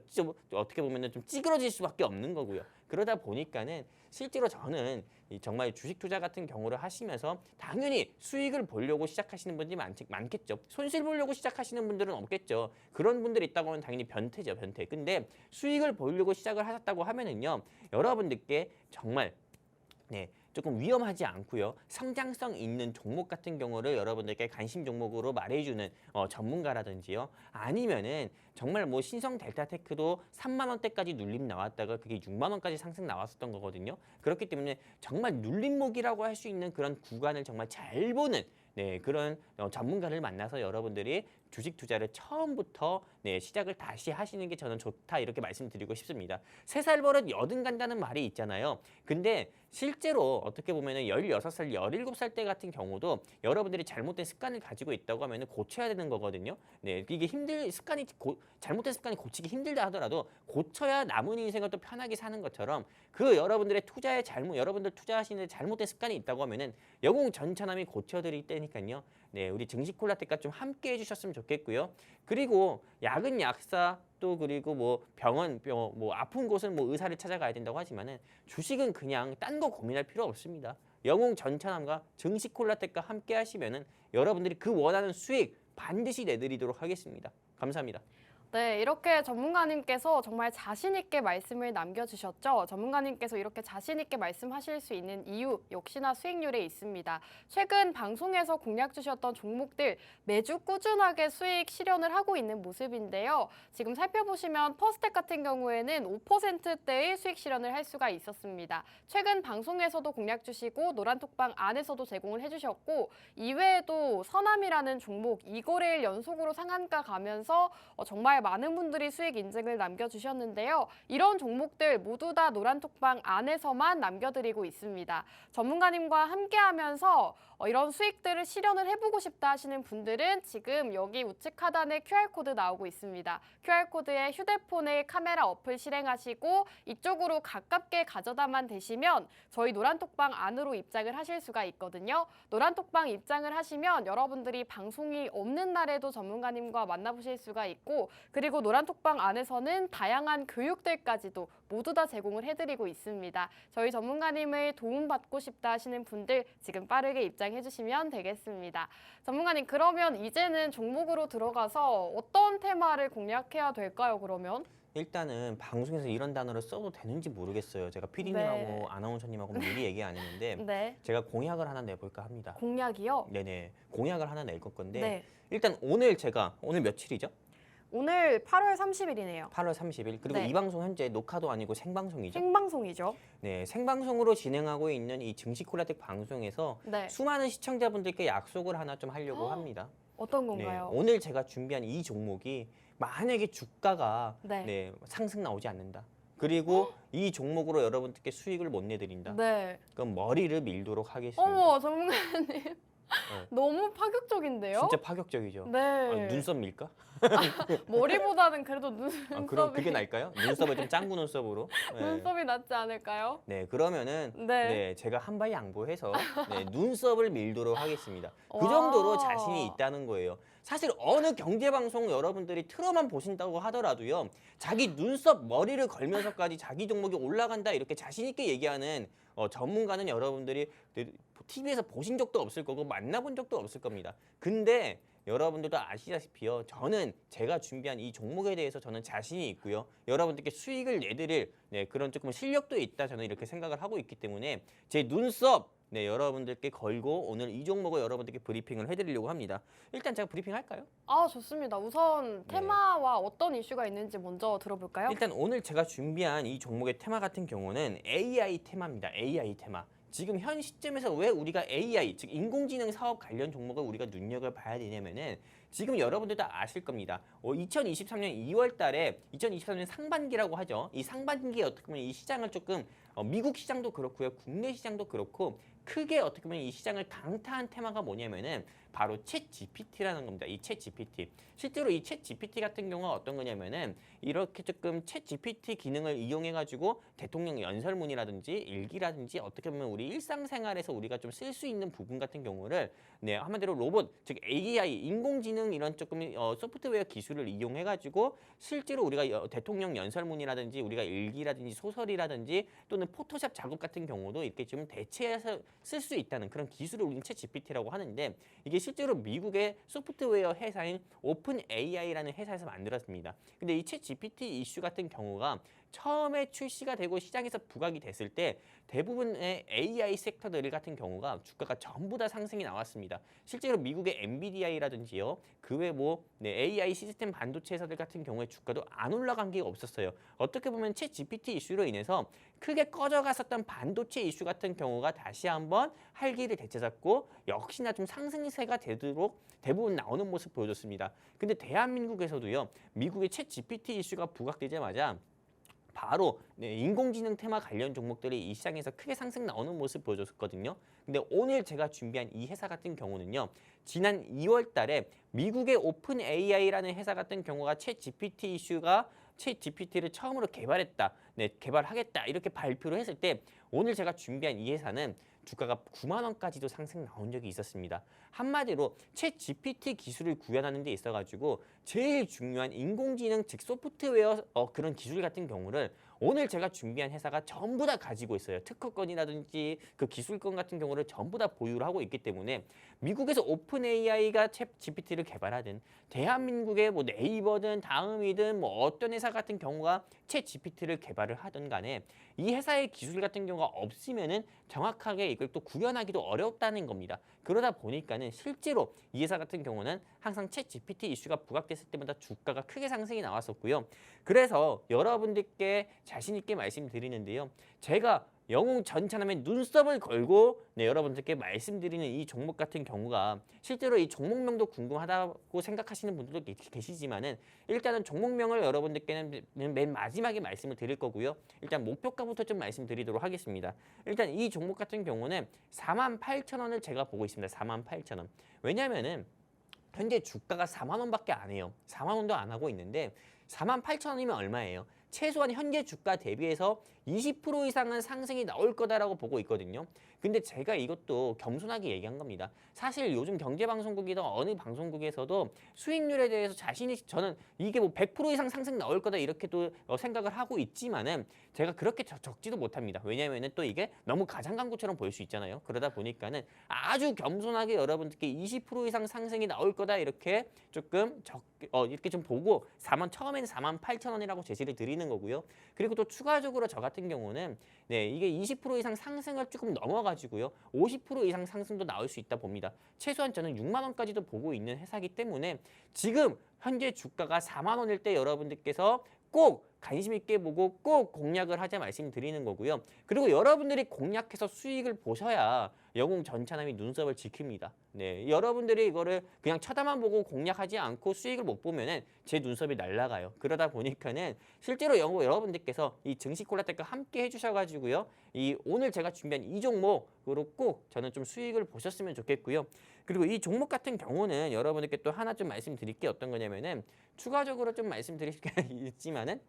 어떻게 보면은 좀 찌그러질 수밖에 없는 거고요. 그러다 보니까는 실제로 저는 정말 주식 투자 같은 경우를 하시면서 당연히 수익을 보려고 시작하시는 분들이 많겠죠. 손실 보려고 시작하시는 분들은 없겠죠. 그런 분들이 있다고 하면 당연히 변태죠, 변태. 근데 수익을 보려고 시작을 하셨다고 하면은요, 여러분들께 정말 조금 위험하지 않고요. 성장성 있는 종목 같은 경우를 여러분들께 관심 종목으로 말해주는 전문가라든지요. 아니면은 정말 뭐 신성 델타테크도 3만 원대까지 눌림 나왔다가 그게 6만 원까지 상승 나왔었던 거거든요. 그렇기 때문에 정말 눌림목이라고 할 수 있는 그런 구간을 정말 잘 보는 그런 전문가를 만나서 여러분들이 주식 투자를 처음부터 시작을 다시 하시는 게 저는 좋다 이렇게 말씀드리고 싶습니다. 3살 버릇 여든 간다는 말이 있잖아요. 근데 실제로 어떻게 보면은 16살, 17살 때 같은 경우도 여러분들이 잘못된 습관을 가지고 있다고 하면은 고쳐야 되는 거거든요. 이게 잘못된 습관이 고치기 힘들다 하더라도 고쳐야 남은 인생을 또 편하게 사는 것처럼 그 여러분들의 여러분들 투자하시는 잘못된 습관이 있다고 하면은 영웅 전차남이 고쳐드릴 때니까요. 우리 증시콜라텍과 좀 함께 해주셨으면 좋겠고요. 그리고 약은 약사 또 그리고 뭐 병원 뭐 아픈 곳은 뭐 의사를 찾아가야 된다고 하지만은 주식은 그냥 딴 거 고민할 필요 없습니다. 영웅 전차남과 증시콜라텍과 함께 하시면은 여러분들이 그 원하는 수익 반드시 내드리도록 하겠습니다. 감사합니다. 네, 이렇게 전문가님께서 정말 자신 있게 말씀을 남겨주셨죠. 전문가님께서 이렇게 자신 있게 말씀하실 수 있는 이유 역시나 수익률에 있습니다. 최근 방송에서 공략 주셨던 종목들 매주 꾸준하게 수익 실현을 하고 있는 모습인데요. 지금 살펴보시면 퍼스텍 같은 경우에는 5%대의 수익 실현을 할 수가 있었습니다. 최근 방송에서도 공략 주시고 노란톡방 안에서도 제공을 해주셨고 이외에도 서남이라는 종목 2거래일 연속으로 상한가 가면서 정말 많은 분들이 수익 인증을 남겨주셨는데요. 이런 종목들 모두 다 노란톡방 안에서만 남겨드리고 있습니다. 전문가님과 함께하면서 이런 수익들을 실현을 해보고 싶다 하시는 분들은 지금 여기 우측 하단에 QR코드 나오고 있습니다. QR코드에 휴대폰에 카메라 어플 실행하시고 이쪽으로 가깝게 가져다만 대시면 저희 노란톡방 안으로 입장을 하실 수가 있거든요. 노란톡방 입장을 하시면 여러분들이 방송이 없는 날에도 전문가님과 만나보실 수가 있고 그리고 노란톡방 안에서는 다양한 교육들까지도 모두 다 제공을 해드리고 있습니다. 저희 전문가님을 도움받고 싶다 하시는 분들 지금 빠르게 입장해 주시면 되겠습니다. 전문가님 그러면 이제는 종목으로 들어가서 어떤 테마를 공략해야 될까요, 그러면? 일단은 방송에서 이런 단어를 써도 되는지 모르겠어요. 제가 PD님하고 아나운서님하고 미리 얘기 안 했는데 네. 제가 공약을 하나 내볼까 합니다. 공약이요? 네네. 공약을 하나 낼 건데 네. 일단 오늘 며칠이죠? 오늘 8월 30일이네요. 8월 30일. 그리고 네. 이 방송 현재 녹화도 아니고 생방송이죠. 생방송이죠. 네, 생방송으로 진행하고 있는 이 증시콜라텍 방송에서 네. 수많은 시청자분들께 약속을 하나 좀 하려고 합니다. 어떤 네, 건가요? 오늘 제가 준비한 이 종목이 만약에 주가가 네. 상승 나오지 않는다. 그리고 이 종목으로 여러분들께 수익을 못 내드린다. 네. 그럼 머리를 밀도록 하겠습니다. 어머, 전문가님. 너무 파격적인데요? 진짜 파격적이죠. 네. 눈썹 밀까? 머리보다는 그래도 그럼 눈썹이 그게 나을까요? 눈썹을 좀 짱구 눈썹으로. 네. 눈썹이 낫지 않을까요? 네, 그러면은 네. 제가 한 발 양보해서 눈썹을 밀도록 하겠습니다. 그 와. 정도로 자신이 있다는 거예요. 사실 어느 경제 방송 여러분들이 틀어만 보신다고 하더라도요. 자기 눈썹 머리를 걸면서까지 자기 종목이 올라간다 이렇게 자신 있게 얘기하는 전문가는 여러분들이 TV에서 보신 적도 없을 거고 만나본 적도 없을 겁니다. 근데 여러분들도 아시다시피요. 저는 제가 준비한 이 종목에 대해서 저는 자신이 있고요. 여러분들께 수익을 내드릴 그런 조금 실력도 있다. 저는 이렇게 생각을 하고 있기 때문에 제 눈썹 여러분들께 걸고 오늘 이 종목을 여러분들께 브리핑을 해드리려고 합니다. 일단 제가 브리핑 할까요? 아, 좋습니다. 우선 테마와 어떤 이슈가 있는지 먼저 들어볼까요? 일단 오늘 제가 준비한 이 종목의 테마 같은 경우는 AI 테마입니다. AI 테마. 지금 현 시점에서 왜 우리가 AI, 즉 인공지능 사업 관련 종목을 우리가 눈여겨봐야 되냐면은 지금 여러분들도 아실 겁니다. 2023년 2월 달에 2023년 상반기라고 하죠. 이 상반기에 어떻게 보면 이 시장을 조금 미국 시장도 그렇고요. 국내 시장도 그렇고 크게 어떻게 보면 이 시장을 강타한 테마가 뭐냐면은 바로 챗 GPT라는 겁니다. 이 챗 GPT. 실제로 이 챗 GPT 같은 경우가 어떤 거냐면은 이렇게 조금 챗 GPT 기능을 이용해 가지고 대통령 연설문이라든지 일기라든지 어떻게 보면 우리 일상생활에서 우리가 좀 쓸 수 있는 부분 같은 경우를 한마디로 로봇 즉 AI 인공지능 이런 조금 소프트웨어 기술을 이용해 가지고 실제로 우리가 대통령 연설문이라든지 우리가 일기라든지 소설이라든지 또는 포토샵 작업 같은 경우도 이렇게 좀 대체해서 쓸 수 있다는 그런 기술을 우리는 챗 GPT라고 하는데 이게 실제로 미국의 소프트웨어 회사인 오픈 AI라는 회사에서 만들었습니다. 근데 이 챗 GPT 이슈 같은 경우가 처음에 출시가 되고 시장에서 부각이 됐을 때 대부분의 AI 섹터들 같은 경우가 주가가 전부 다 상승이 나왔습니다. 실제로 미국의 엔비디아이라든지요, 그 외 AI 시스템 반도체 회사들 같은 경우에 주가도 안 올라간 게 없었어요. 어떻게 보면 챗 GPT 이슈로 인해서 크게 꺼져갔었던 반도체 이슈 같은 경우가 다시 한번 활기를 되찾았고 역시나 좀 상승세가 되도록 대부분 나오는 모습 보여줬습니다. 근데 대한민국에서도요, 미국의 챗 GPT 이슈가 부각되자마자 바로 인공지능 테마 관련 종목들이 이 시장에서 크게 상승 나오는 모습 보여줬거든요. 근데 오늘 제가 준비한 이 회사 같은 경우는요. 지난 2월 달에 미국의 오픈 AI라는 회사 같은 경우가 챗 GPT 이슈가 챗 GPT를 처음으로 개발했다. 개발하겠다. 이렇게 발표를 했을 때 오늘 제가 준비한 이 회사는 주가가 9만 원까지도 상승 나온 적이 있었습니다. 한마디로 챗 GPT 기술을 구현하는 데 있어가지고 제일 중요한 인공지능 즉 소프트웨어 그런 기술 같은 경우를 오늘 제가 준비한 회사가 전부 다 가지고 있어요. 특허권이라든지 그 기술권 같은 경우를 전부 다 보유를 하고 있기 때문에 미국에서 오픈 AI가 챗 GPT를 개발하든 대한민국의 뭐 네이버든 다음이든 뭐 어떤 회사 같은 경우가 챗 GPT를 개발을 하든 간에 이 회사의 기술 같은 경우가 없으면은 정확하게 이걸 또 구현하기도 어렵다는 겁니다. 그러다 보니까는 실제로 이 회사 같은 경우는 항상 챗 GPT 이슈가 부각됐을 때마다 주가가 크게 상승이 나왔었고요. 그래서 여러분들께 자신 있게 말씀드리는데요. 제가 영웅 전차남의 눈썹을 걸고 여러분들께 말씀드리는 이 종목 같은 경우가 실제로 이 종목명도 궁금하다고 생각하시는 분들도 계시지만은 일단은 종목명을 여러분들께는 맨 마지막에 말씀을 드릴 거고요. 일단 목표가부터 좀 말씀드리도록 하겠습니다. 일단 이 종목 같은 경우는 48,000원을 제가 보고 있습니다. 48,000원. 왜냐면은 현재 주가가 4만 원밖에 안 해요. 4만 원도 안 하고 있는데 48,000원이면 얼마예요? 최소한 현재 주가 대비해서 20% 이상은 상승이 나올 거다라고 보고 있거든요. 근데 제가 이것도 겸손하게 얘기한 겁니다. 사실 요즘 경제방송국이든 어느 방송국에서도 수익률에 대해서 저는 이게 뭐 100% 이상 상승 나올 거다 이렇게도 생각을 하고 있지만은 제가 그렇게 적지도 못합니다. 왜냐하면은 또 이게 너무 가장광고처럼 보일 수 있잖아요. 그러다 보니까는 아주 겸손하게 여러분들께 20% 이상 상승이 나올 거다 이렇게 조금 이렇게 좀 보고 처음에는 48,000원이라고 제시를 드리는 거고요. 그리고 또 추가적으로 저 같은 경우는 이게 20% 이상 상승을 조금 넘어가지고요. 50% 이상 상승도 나올 수 있다 봅니다. 최소한 저는 6만 원까지도 보고 있는 회사이기 때문에 지금 현재 주가가 4만 원일 때 여러분들께서 꼭 관심 있게 보고 꼭 공략을 하자 말씀드리는 거고요. 그리고 여러분들이 공략해서 수익을 보셔야 영웅 전차남이 눈썹을 지킵니다. 여러분들이 이거를 그냥 쳐다만 보고 공략하지 않고 수익을 못 보면은 제 눈썹이 날아가요. 그러다 보니까는 실제로 여러분들께서 이 증시 콜라텍과 함께 해주셔가지고요. 오늘 제가 준비한 이 종목으로 꼭 저는 좀 수익을 보셨으면 좋겠고요. 그리고 이 종목 같은 경우는 여러분들께 또 하나 좀 말씀드릴 게 어떤 거냐면은 추가적으로 좀 말씀드릴 게 있지만은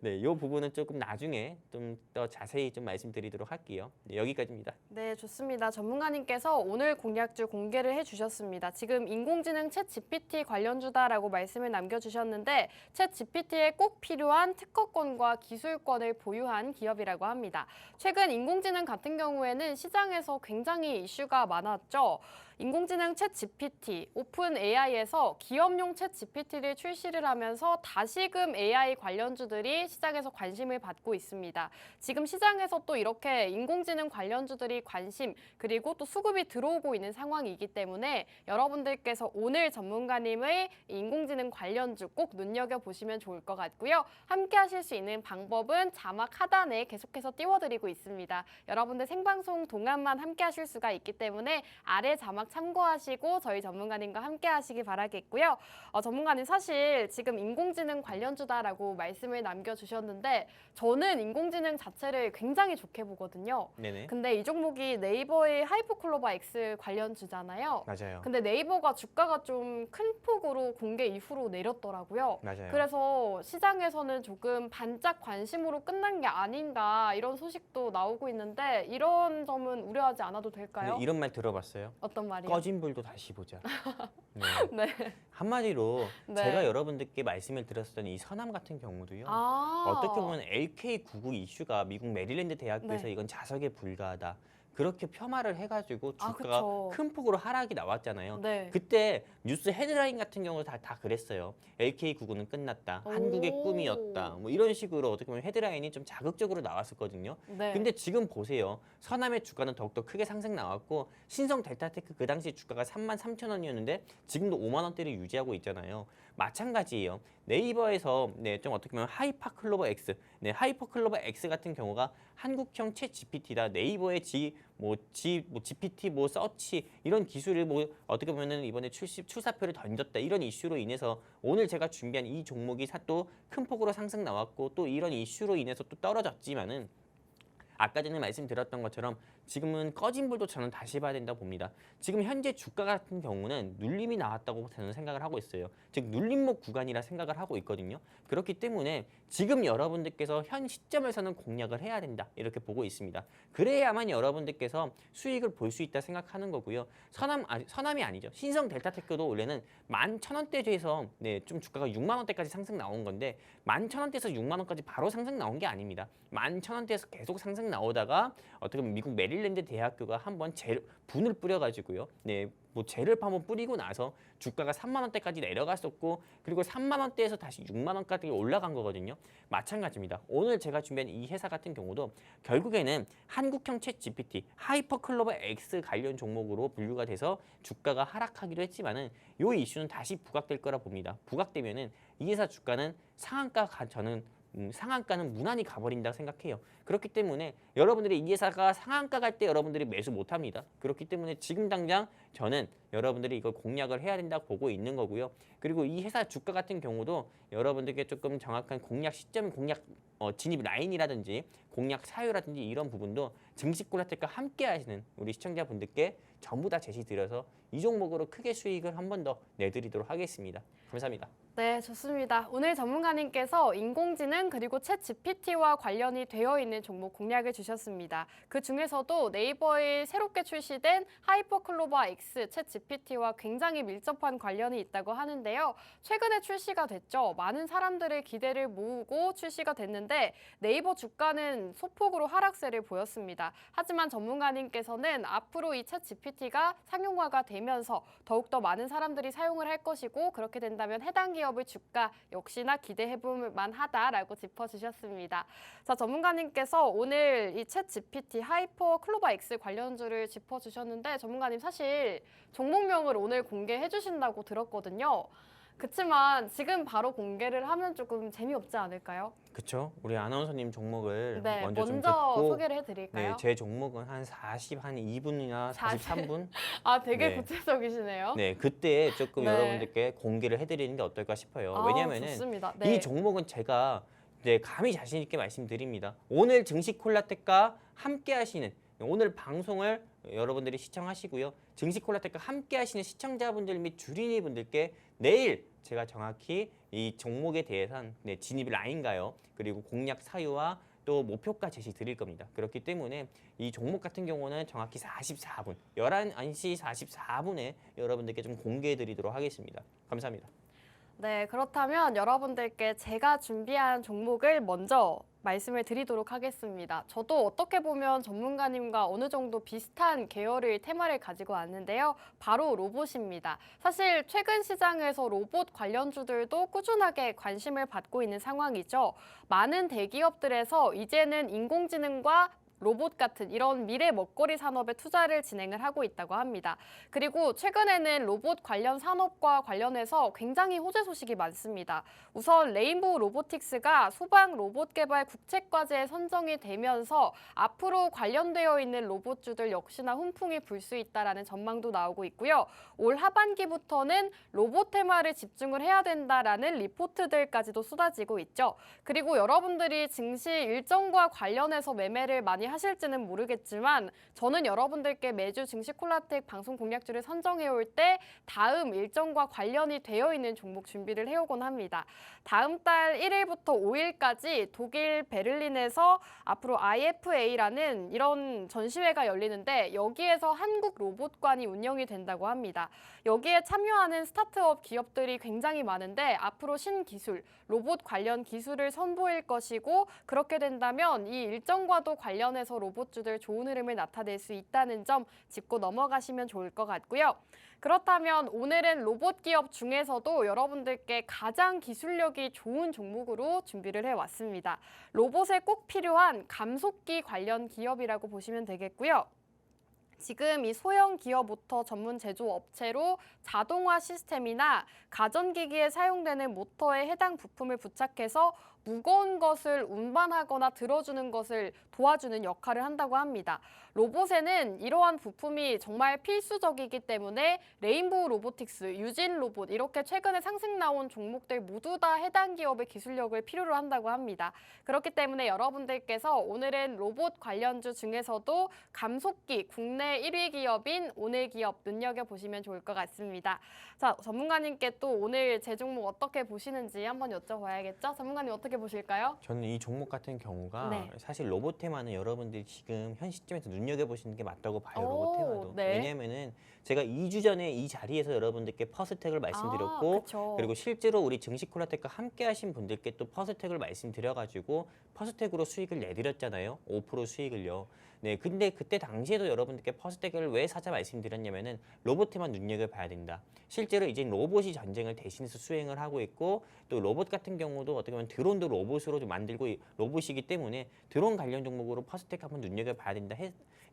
이 부분은 조금 나중에 좀 더 자세히 좀 말씀드리도록 할게요. 여기까지입니다. 네, 좋습니다. 전문가님께서 오늘 공략주 공개를 해주셨습니다. 지금 인공지능 챗 GPT 관련주다라고 말씀을 남겨주셨는데 챗 GPT에 꼭 필요한 특허권과 기술권을 보유한 기업이라고 합니다. 최근 인공지능 같은 경우에는 시장에서 굉장히 이슈가 많았죠. 인공지능 챗 GPT, 오픈 AI에서 기업용 챗 GPT를 출시를 하면서 다시금 AI 관련주들이 시장에서 관심을 받고 있습니다. 지금 시장에서 또 이렇게 인공지능 관련주들이 관심 그리고 또 수급이 들어오고 있는 상황이기 때문에 여러분들께서 오늘 전문가님의 인공지능 관련주 꼭 눈여겨보시면 좋을 것 같고요. 함께 하실 수 있는 방법은 자막 하단에 계속해서 띄워드리고 있습니다. 여러분들 생방송 동안만 함께 하실 수가 있기 때문에 아래 자막 참고하시고 저희 전문가님과 함께 하시기 바라겠고요. 전문가님 사실 지금 인공지능 관련주다라고 말씀을 남겨주셨는데 저는 인공지능 자체를 굉장히 좋게 보거든요. 네네. 근데 이 종목이 네이버의 하이퍼클로버 X 관련주잖아요. 맞아요. 근데 네이버가 주가가 좀 큰 폭으로 공개 이후로 내렸더라고요. 맞아요. 그래서 시장에서는 조금 반짝 관심으로 끝난 게 아닌가 이런 소식도 나오고 있는데 이런 점은 우려하지 않아도 될까요? 근데 이런 말 들어봤어요. 어떤 말이요? 꺼진 불도 다시 보자. 네. 한마디로 네. 제가 여러분들께 말씀을 드렸던 이 서남 같은 경우도요. 어떻게 보면 LK99 이슈가 미국 메릴랜드 대학교에서 네. 이건 자석에 불과하다. 그렇게 폄하를 해가지고 주가가 그쵸. 큰 폭으로 하락이 나왔잖아요. 네. 그때 뉴스 헤드라인 같은 경우 다 그랬어요. LK99는 끝났다. 한국의 오. 꿈이었다. 뭐 이런 식으로 어떻게 보면 헤드라인이 좀 자극적으로 나왔었거든요. 네. 근데 지금 보세요. 서남의 주가는 더욱더 크게 상승 나왔고 신성 델타테크 그 당시 주가가 33,000원이었는데 지금도 5만 원대를 유지하고 있잖아요. 마찬가지예요. 네이버에서 좀 어떻게 보면 하이퍼클로버 X 같은 경우가 한국형 챗 GPT다. 네이버의 GPT, 서치 이런 기술을 어떻게 보면은 이번에 출사표를 던졌다. 이런 이슈로 인해서 오늘 제가 준비한 이 종목이 또 큰 폭으로 상승 나왔고 또 이런 이슈로 인해서 또 떨어졌지만은 아까 전에 말씀드렸던 것처럼 지금은 꺼진 불도 저는 다시 봐야 된다고 봅니다. 지금 현재 주가 같은 경우는 눌림이 나왔다고 저는 생각을 하고 있어요. 즉 눌림목 구간이라 생각을 하고 있거든요. 그렇기 때문에 지금 여러분들께서 현 시점에서는 공략을 해야 된다 이렇게 보고 있습니다. 그래야만 여러분들께서 수익을 볼 수 있다 생각하는 거고요. 서남이 아니죠. 신성 델타테크도 원래는 11,000원대에서 좀 주가가 6만 원대까지 상승 나온 건데 11,000원대에서 6만 원까지 바로 상승 나온 게 아닙니다. 11,000원대에서 계속 상승 나오다가 어떻게 보면 미국 메릴랜드 대학교가 한번 분을 뿌려가지고요. 뭐 재를 한번 뿌리고 나서 주가가 3만 원대까지 내려갔었고 그리고 3만 원대에서 다시 6만 원까지 올라간 거거든요. 마찬가지입니다. 오늘 제가 준비한 이 회사 같은 경우도 결국에는 한국형 챗 GPT, 하이퍼클로버 X 관련 종목으로 분류가 돼서 주가가 하락하기도 했지만은 이 이슈는 다시 부각될 거라 봅니다. 부각되면은 이 회사 주가는 상한가는 무난히 가버린다고 생각해요. 그렇기 때문에 여러분들이 이 회사가 상한가 갈 때 여러분들이 매수 못합니다. 그렇기 때문에 지금 당장 저는 여러분들이 이걸 공략을 해야 된다고 보고 있는 거고요. 그리고 이 회사 주가 같은 경우도 여러분들께 조금 정확한 공략 시점, 진입 라인이라든지 공략 사유라든지 이런 부분도 증시콜라텍과 함께 하시는 우리 시청자분들께 전부 다 제시드려서 이 종목으로 크게 수익을 한 번 더 내드리도록 하겠습니다. 감사합니다. 네, 좋습니다. 오늘 전문가님께서 인공지능 그리고 챗 GPT와 관련이 되어 있는 종목 공략을 주셨습니다. 그 중에서도 네이버에 새롭게 출시된 하이퍼클로버 X 챗 GPT와 굉장히 밀접한 관련이 있다고 하는데요. 최근에 출시가 됐죠. 많은 사람들의 기대를 모으고 출시가 됐는데 네이버 주가는 소폭으로 하락세를 보였습니다. 하지만 전문가님께서는 앞으로 이 챗 GPT가 상용화가 되면서 더욱더 많은 사람들이 사용을 할 것이고 그렇게 된다면 해당 기업의 주가 역시나 기대해볼 만하다라고 짚어주셨습니다. 자, 전문가님께서 오늘 이 챗 GPT 하이퍼 클로버 X 관련주를 짚어주셨는데 전문가님 사실 종목명을 오늘 공개해 주신다고 들었거든요. 그렇지만 지금 바로 공개를 하면 조금 재미없지 않을까요? 그렇죠. 우리 아나운서님 종목을 네, 먼저 좀 먼저 듣고 소개를 해드릴까요? 제 종목은 한 2분이나 43분? 아, 되게 네. 구체적이시네요. 네, 그때 조금 네. 여러분들께 공개를 해드리는 게 어떨까 싶어요. 아, 왜냐면은 좋습니다. 이 종목은 제가 감히 자신 있게 말씀드립니다. 오늘 증시콜라텍과 함께 하시는 오늘 방송을 여러분들이 시청하시고요. 증시콜라텍과 함께 하시는 시청자분들 및 주린이분들께 내일 제가 정확히 이 종목에 대해서는 진입 라인가요? 그리고 공략 사유와 또 목표가 제시 드릴 겁니다. 그렇기 때문에 이 종목 같은 경우는 정확히 44분, 11시 44분에 여러분들께 좀 공개해 드리도록 하겠습니다. 감사합니다. 네, 그렇다면 여러분들께 제가 준비한 종목을 먼저 말씀을 드리도록 하겠습니다. 저도 어떻게 보면 전문가님과 어느 정도 비슷한 계열의 테마를 가지고 왔는데요. 바로 로봇입니다. 사실 최근 시장에서 로봇 관련주들도 꾸준하게 관심을 받고 있는 상황이죠. 많은 대기업들에서 이제는 인공지능과 로봇 같은 이런 미래 먹거리 산업에 투자를 진행을 하고 있다고 합니다. 그리고 최근에는 로봇 관련 산업과 관련해서 굉장히 호재 소식이 많습니다. 우선 레인보우 로보틱스가 소방 로봇 개발 국책과제에 선정이 되면서 앞으로 관련되어 있는 로봇주들 역시나 훈풍이 불 수 있다라는 전망도 나오고 있고요. 올 하반기부터는 로봇 테마를 집중을 해야 된다라는 리포트들까지도 쏟아지고 있죠. 그리고 여러분들이 증시 일정과 관련해서 매매를 많이 하실지는 모르겠지만 저는 여러분들께 매주 증시콜라텍 방송 공략주를 선정해 올 때 다음 일정과 관련이 되어 있는 종목 준비를 해오곤 합니다. 다음 달 1일부터 5일까지 독일 베를린에서 앞으로 IFA라는 이런 전시회가 열리는데 여기에서 한국 로봇관이 운영이 된다고 합니다. 여기에 참여하는 스타트업 기업들이 굉장히 많은데 앞으로 신기술, 로봇 관련 기술을 선보일 것이고 그렇게 된다면 이 일정과도 관련해서 로봇주들 좋은 흐름을 나타낼 수 있다는 점 짚고 넘어가시면 좋을 것 같고요. 그렇다면 오늘은 로봇 기업 중에서도 여러분들께 가장 기술력이 좋은 종목으로 준비를 해왔습니다. 로봇에 꼭 필요한 감속기 관련 기업이라고 보시면 되겠고요. 지금 이 소형 기업 모터 전문 제조 업체로 자동화 시스템이나 가전기기에 사용되는 모터에 해당 부품을 부착해서 무거운 것을 운반하거나 들어주는 것을 도와주는 역할을 한다고 합니다. 로봇에는 이러한 부품이 정말 필수적이기 때문에 레인보우 로보틱스, 유진 로봇 이렇게 최근에 상승 나온 종목들 모두 다 해당 기업의 기술력을 필요로 한다고 합니다. 그렇기 때문에 여러분들께서 오늘은 로봇 관련주 중에서도 감속기 국내 1위 기업인 오늘기업 눈여겨보시면 좋을 것 같습니다. 자, 전문가님께 또 오늘 제 종목 어떻게 보시는지 한번 여쭤봐야겠죠? 전문가님 어떻게 보실까요? 저는 이 종목 같은 경우가 네. 사실 로봇 테마는 여러분들이 지금 현 시점에서 눈여겨보시는 게 맞다고 봐요. 오, 로봇 테마도. 네. 왜냐하면은 제가 2주 전에 이 자리에서 여러분들께 퍼스텍을 말씀드렸고 그쵸. 그리고 실제로 우리 증시 콜라텍과 함께 하신 분들께 또 퍼스텍을 말씀드려가지고 퍼스텍으로 수익을 내드렸잖아요. 5% 수익을요. 네, 근데 그때 당시에도 여러분들께 퍼스텍을 왜 사자 말씀드렸냐면은 로봇에만 눈여겨봐야 된다. 실제로 이제 로봇이 전쟁을 대신해서 수행을 하고 있고 또 로봇 같은 경우도 어떻게 보면 드론도 로봇으로 좀 만들고 로봇이기 때문에 드론 관련 종목으로 퍼스텍 한번 눈여겨봐야 된다.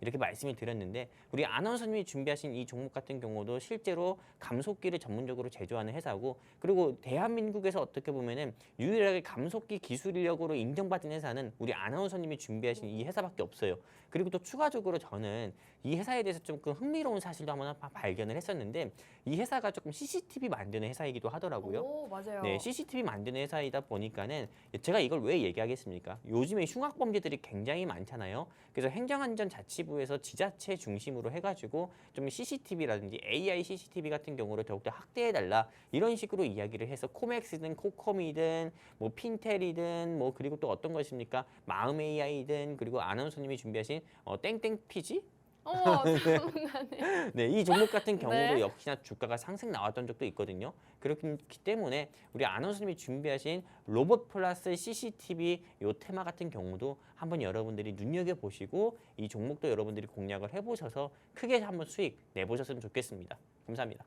이렇게 말씀을 드렸는데 우리 아나운서님이 준비하신 이 종목 같은 경우도 실제로 감속기를 전문적으로 제조하는 회사고 그리고 대한민국에서 어떻게 보면은 유일하게 감속기 기술력으로 인정받은 회사는 우리 아나운서님이 준비하신 이 회사밖에 없어요. 그리고 또 추가적으로 저는 이 회사에 대해서 조금 흥미로운 사실도 한번 발견을 했었는데 이 회사가 조금 CCTV 만드는 회사이기도 하더라고요. 오, 맞아요. 네, CCTV 만드는 회사이다 보니까는 제가 이걸 왜 얘기하겠습니까? 요즘에 흉악범죄들이 굉장히 많잖아요. 그래서 행정안전자치부에서 지자체 중심으로 해가지고 좀 CCTV라든지 AI CCTV 같은 경우를 더욱더 확대해달라 이런 식으로 이야기를 해서 코맥스든 코컴이든 뭐 핀텔이든 뭐 그리고 또 어떤 것입니까? 마음 AI든 그리고 아나운서님이 준비하신 땡땡 피지? 어머, 전문가님. 네, 이 종목 같은 경우도 네. 역시나 주가가 상승 나왔던 적도 있거든요. 그렇기 때문에 우리 아나운서님이 준비하신 로봇 플러스 CCTV 요 테마 같은 경우도 한번 여러분들이 눈여겨보시고 이 종목도 여러분들이 공략을 해보셔서 크게 한번 수익 내보셨으면 좋겠습니다. 감사합니다.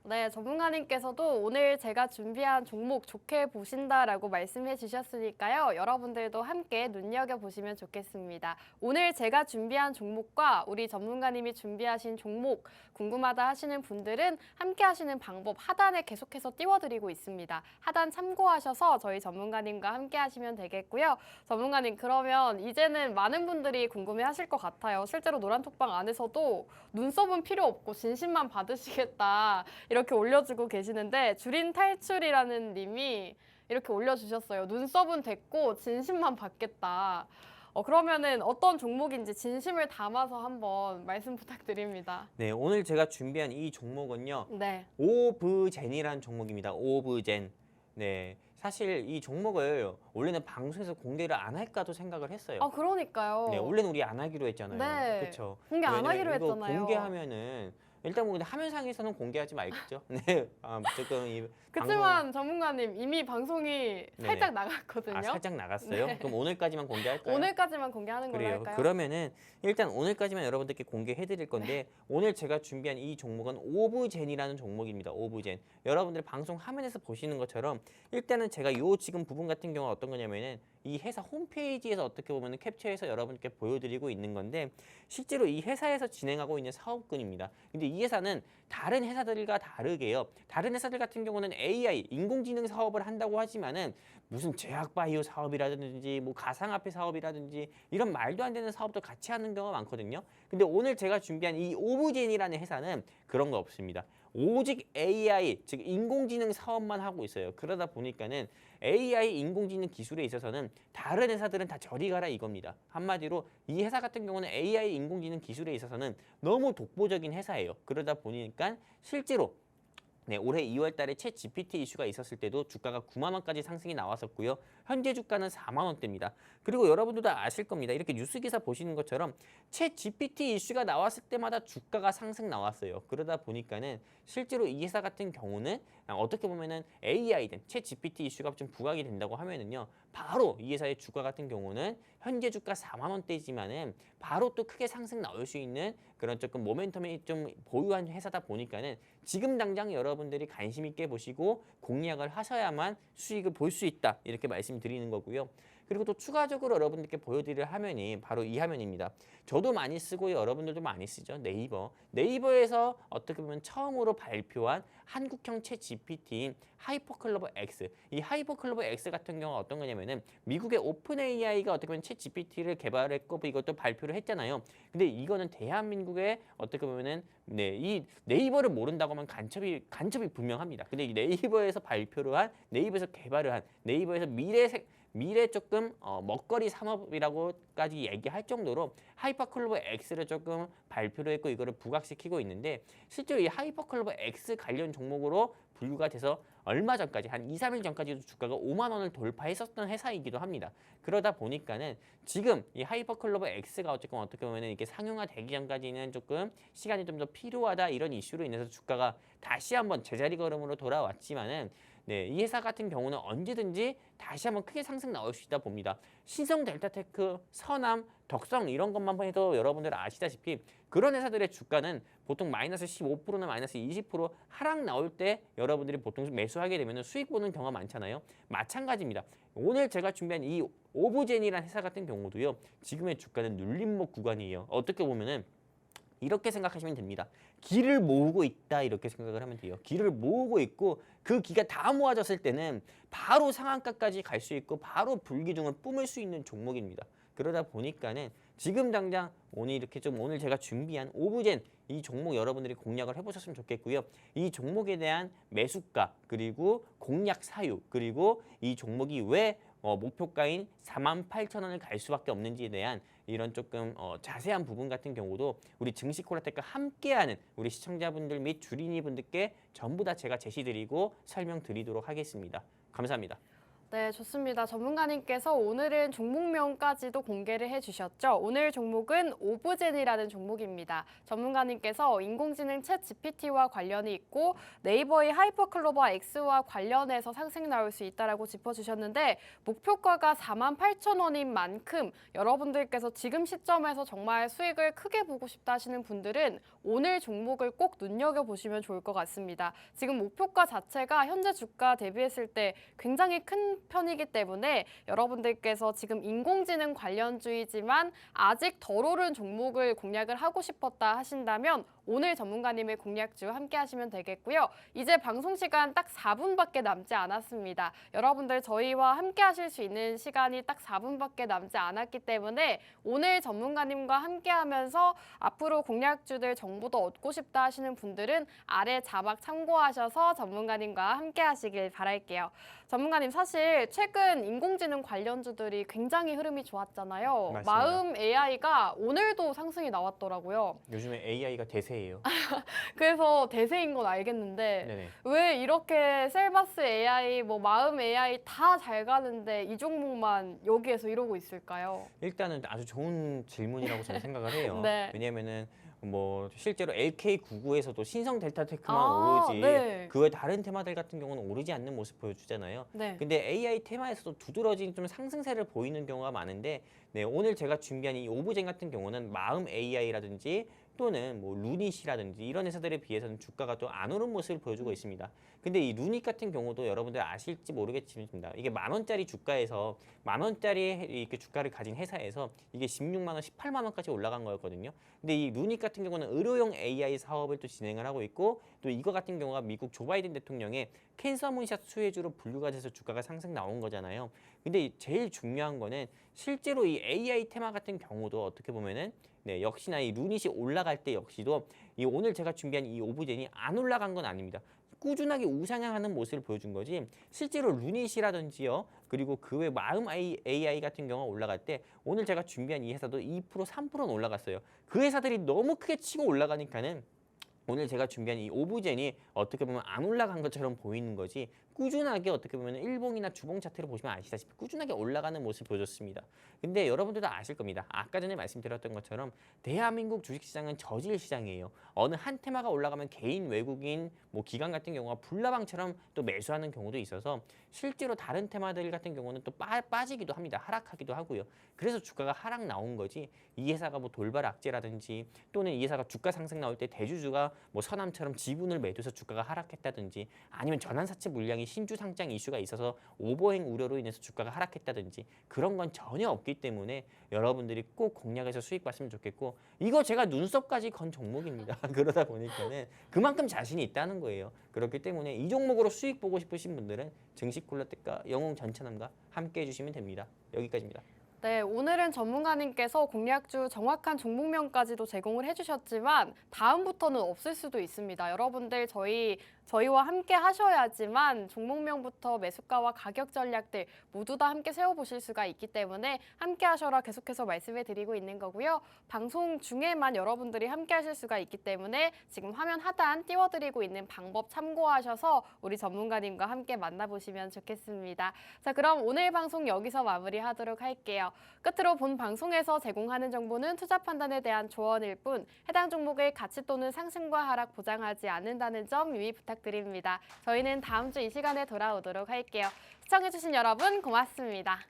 네, 전문가님께서도 오늘 제가 준비한 종목 좋게 보신다라고 말씀해 주셨으니까요. 여러분들도 함께 눈여겨보시면 좋겠습니다. 오늘 제가 준비한 종목과 우리 전문가님이 준비하신 종목 궁금하다 하시는 분들은 함께 하시는 방법 하단에 계속해서 띄워드리고 있습니다. 하단 참고하셔서 저희 전문가님과 함께 하시면 되겠고요. 전문가님, 그러면 이제는 많은 분들이 궁금해 하실 것 같아요. 실제로 노란톡방 안에서도 눈썹은 필요 없고 진심만 받으시겠다. 이렇게 올려주고 계시는데 주린 탈출이라는 님이 이렇게 올려주셨어요. 눈썹은 됐고 진심만 받겠다. 그러면은 어떤 종목인지 진심을 담아서 한번 말씀 부탁드립니다. 네, 오늘 제가 준비한 이 종목은요. 네. 오브젠이라는 종목입니다. 오브젠. 네, 사실 이 종목을 원래는 방송에서 공개를 안 할까도 생각을 했어요. 그러니까요. 네, 원래는 우리 안 하기로 했잖아요. 네. 그렇죠. 공개 안 하기로 이거 했잖아요. 공개하면은 일단 뭐 화면상에서는 공개하지 말겠죠. 네, 조금 이 그렇지만 전문가님 이미 방송이 네네. 살짝 나갔거든요. 살짝 나갔어요. 네. 그럼 오늘까지만 공개할까요? 오늘까지만 공개하는 걸로 그래요. 할까요? 그러면은 일단 오늘까지만 여러분들께 공개해드릴 건데 오늘 제가 준비한 이 종목은 오브젠이라는 종목입니다. 오브젠. 여러분들 방송 화면에서 보시는 것처럼 일단은 제가 요 지금 부분 같은 경우는 어떤 거냐면은 이 회사 홈페이지에서 어떻게 보면은 캡처해서 여러분께 보여드리고 있는 건데 실제로 이 회사에서 진행하고 있는 사업군입니다. 근데 이 회사는 다른 회사들과 다르게요. 다른 회사들 같은 경우는 AI, 인공지능 사업을 한다고 하지만은 무슨 제약바이오 사업이라든지 뭐 가상화폐 사업이라든지 이런 말도 안 되는 사업도 같이 하는 경우가 많거든요. 근데 오늘 제가 준비한 이 오브젠이라는 회사는 그런 거 없습니다. 오직 AI, 즉 인공지능 사업만 하고 있어요. 그러다 보니까는 AI 인공지능 기술에 있어서는 다른 회사들은 다 저리 가라 이겁니다. 한마디로 이 회사 같은 경우는 AI 인공지능 기술에 있어서는 너무 독보적인 회사예요. 그러다 보니까 실제로 네, 올해 2월 달에 챗 GPT 이슈가 있었을 때도 주가가 9만 원까지 상승이 나왔었고요. 현재 주가는 4만 원대입니다. 그리고 여러분들도 아실 겁니다. 이렇게 뉴스 기사 보시는 것처럼 챗 GPT 이슈가 나왔을 때마다 주가가 상승 나왔어요. 그러다 보니까는 실제로 이 회사 같은 경우는 어떻게 보면은 AI든 챗 GPT 이슈가 좀 부각이 된다고 하면은요. 바로 이 회사의 주가 같은 경우는 현재 주가 4만 원대지만은 바로 또 크게 상승 나올 수 있는 그런 조금 모멘텀이 좀 보유한 회사다 보니까는 지금 당장 여러분들이 관심 있게 보시고 공략을 하셔야만 수익을 볼 수 있다 이렇게 말씀드리는 거고요. 그리고 또 추가적으로 여러분들께 보여드릴 화면이 바로 이 화면입니다. 저도 많이 쓰고 여러분들도 많이 쓰죠. 네이버에서 어떻게 보면 처음으로 발표한 한국형 챗 GPT인 하이퍼클로버 X. 이 하이퍼클로버 X 같은 경우가 어떤 거냐면은 미국의 오픈 AI가 어떻게 보면 챗 GPT를 개발했고 이것도 발표를 했잖아요. 근데 이거는 대한민국의 어떻게 보면은 이 네이버를 모른다고 하면 간첩이 분명합니다. 근데 이 네이버에서 발표를 한, 네이버에서 개발을 한, 네이버에서 미래 조금 먹거리 산업이라고까지 얘기할 정도로 하이퍼클로버 X를 조금 발표를 했고 이거를 부각시키고 있는데, 실제로 이 하이퍼클로버 X 관련 종목으로 분류가 돼서 얼마 전까지 한 2, 3일 전까지도 주가가 5만 원을 돌파했었던 회사이기도 합니다. 그러다 보니까는 지금 이 하이퍼클로버 X가 어떻게 보면 이렇게 상용화되기 전까지는 조금 시간이 좀 더 필요하다, 이런 이슈로 인해서 주가가 다시 한번 제자리 걸음으로 돌아왔지만은, 이 회사 같은 경우는 언제든지 다시 한번 크게 상승 나올 수 있다 봅니다. 신성 델타테크, 서남, 덕성 이런 것만 해도 여러분들 아시다시피 그런 회사들의 주가는 보통 마이너스 15%나 마이너스 20% 하락 나올 때 여러분들이 보통 매수하게 되면 수익 보는 경우가 많잖아요. 마찬가지입니다. 오늘 제가 준비한 이 오브젠이라는 회사 같은 경우도요, 지금의 주가는 눌림목 구간이에요. 어떻게 보면은 이렇게 생각하시면 됩니다. 기를 모으고 있다, 이렇게 생각을 하면 돼요. 기를 모으고 있고 그 기가 다 모아졌을 때는 바로 상한가까지 갈 수 있고 바로 불기둥을 뿜을 수 있는 종목입니다. 그러다 보니까는 지금 당장 오늘 제가 준비한 오브젠 이 종목 여러분들이 공략을 해보셨으면 좋겠고요. 이 종목에 대한 매수가, 그리고 공략 사유, 그리고 이 종목이 왜 목표가인 48,000원을 갈 수밖에 없는지에 대한 이런 조금 자세한 부분 같은 경우도 우리 증시콜라텍과 함께하는 우리 시청자분들 및 주린이분들께 전부 다 제가 제시드리고 설명드리도록 하겠습니다. 감사합니다. 네, 좋습니다. 전문가님께서 오늘은 종목명까지도 공개를 해주셨죠. 오늘 종목은 오브젠이라는 종목입니다. 전문가님께서 인공지능 챗 GPT와 관련이 있고 네이버의 하이퍼클로버 X와 관련해서 상승 나올 수 있다라고 짚어주셨는데, 목표가가 48,000원인 만큼 여러분들께서 지금 시점에서 정말 수익을 크게 보고 싶다 하시는 분들은 오늘 종목을 꼭 눈여겨보시면 좋을 것 같습니다. 지금 목표가 자체가 현재 주가 대비했을 때 굉장히 큰 편이기 때문에 여러분들께서 지금 인공지능 관련주이지만 아직 덜 오른 종목을 공략을 하고 싶었다 하신다면 오늘 전문가님의 공략주 함께 하시면 되겠고요. 이제 방송 시간 딱 4분밖에 남지 않았습니다. 여러분들 저희와 함께 하실 수 있는 시간이 딱 4분밖에 남지 않았기 때문에 오늘 전문가님과 함께 하면서 앞으로 공략주들 정보도 얻고 싶다 하시는 분들은 아래 자막 참고하셔서 전문가님과 함께 하시길 바랄게요. 전문가님, 사실 최근 인공지능 관련주들이 굉장히 흐름이 좋았잖아요. 맞습니다. 마음 AI가 오늘도 상승이 나왔더라고요. 요즘에 AI가 대세예요. 그래서 대세인 건 알겠는데 네네. 왜 이렇게 셀바스 AI, 마음 AI 다 잘 가는데 이 종목만 여기에서 이러고 있을까요? 일단은 아주 좋은 질문이라고 저는 생각을 해요. 네. 왜냐면은 실제로 LK99에서도 신성 델타테크만 아, 오르지 네. 그 외 다른 테마들 같은 경우는 오르지 않는 모습 보여주잖아요. 네. 근데 AI 테마에서도 두드러진 좀 상승세를 보이는 경우가 많은데, 오늘 제가 준비한 이 오브젠 같은 경우는 마음 AI라든지 또는 루닛이라든지 이런 회사들에 비해서는 주가가 또 안 오른 모습을 보여주고 있습니다. 근데 이 루닛 같은 경우도 여러분들 아실지 모르겠지만 이게 10,000원짜리 주가에서 10,000원짜리 이렇게 주가를 가진 회사에서 이게 16만 원, 18만 원까지 올라간 거였거든요. 근데 이 루닛 같은 경우는 의료용 AI 사업을 또 진행을 하고 있고, 또 이거 같은 경우가 미국 조 바이든 대통령의 캔서 문샷 수혜주로 분류가 돼서 주가가 상승 나온 거잖아요. 근데 제일 중요한 거는 실제로 이 AI 테마 같은 경우도 어떻게 보면은 역시나 이 루닛이 올라갈 때 역시도 이 오늘 제가 준비한 이 오브젠이 안 올라간 건 아닙니다. 꾸준하게 우상향하는 모습을 보여준 거지, 실제로 루닛이라든지요, 그리고 그 외 마음 AI 같은 경우가 올라갈 때 오늘 제가 준비한 이 회사도 2%, 3%는 올라갔어요. 그 회사들이 너무 크게 치고 올라가니까는 오늘 제가 준비한 이 오브젠이 어떻게 보면 안 올라간 것처럼 보이는 거지, 꾸준하게 어떻게 보면 일봉이나 주봉 차트를 보시면 아시다시피 꾸준하게 올라가는 모습을 보여줬습니다. 근데 여러분들도 아실 겁니다. 아까 전에 말씀드렸던 것처럼 대한민국 주식시장은 저질 시장이에요. 어느 한 테마가 올라가면 개인, 외국인, 기관 같은 경우가 불나방처럼 또 매수하는 경우도 있어서 실제로 다른 테마들 같은 경우는 또 빠지기도 합니다. 하락하기도 하고요. 그래서 주가가 하락 나온 거지, 이 회사가 돌발 악재라든지 또는 이 회사가 주가 상승 나올 때 대주주가 서남처럼 지분을 매도해서 주가가 하락했다든지 아니면 전환사채 물량이 시장이 신주 상장 이슈가 있어서 오버행 우려로 인해서 주가가 하락했다든지 그런 건 전혀 없기 때문에 여러분들이 꼭 공략해서 수익 봤으면 좋겠고 이거 제가 눈썹까지 건 종목입니다. 그러다 보니까는 그만큼 자신이 있다는 거예요. 그렇기 때문에 이 종목으로 수익 보고 싶으신 분들은 증시콜라텍과 영웅전차남과 함께 해주시면 됩니다. 여기까지입니다. 네, 오늘은 전문가님께서 공략주 정확한 종목명까지도 제공을 해주셨지만 다음부터는 없을 수도 있습니다. 여러분들 저희와 함께 하셔야지만 종목명부터 매수가와 가격 전략들 모두 다 함께 세워보실 수가 있기 때문에 함께 하셔라 계속해서 말씀해 드리고 있는 거고요. 방송 중에만 여러분들이 함께 하실 수가 있기 때문에 지금 화면 하단 띄워드리고 있는 방법 참고하셔서 우리 전문가님과 함께 만나보시면 좋겠습니다. 자, 그럼 오늘 방송 여기서 마무리하도록 할게요. 끝으로 본 방송에서 제공하는 정보는 투자 판단에 대한 조언일 뿐 해당 종목의 가치 또는 상승과 하락 보장하지 않는다는 점 유의 부탁드립니다. 저희는 다음 주 이 시간에 돌아오도록 할게요. 시청해주신 여러분 고맙습니다.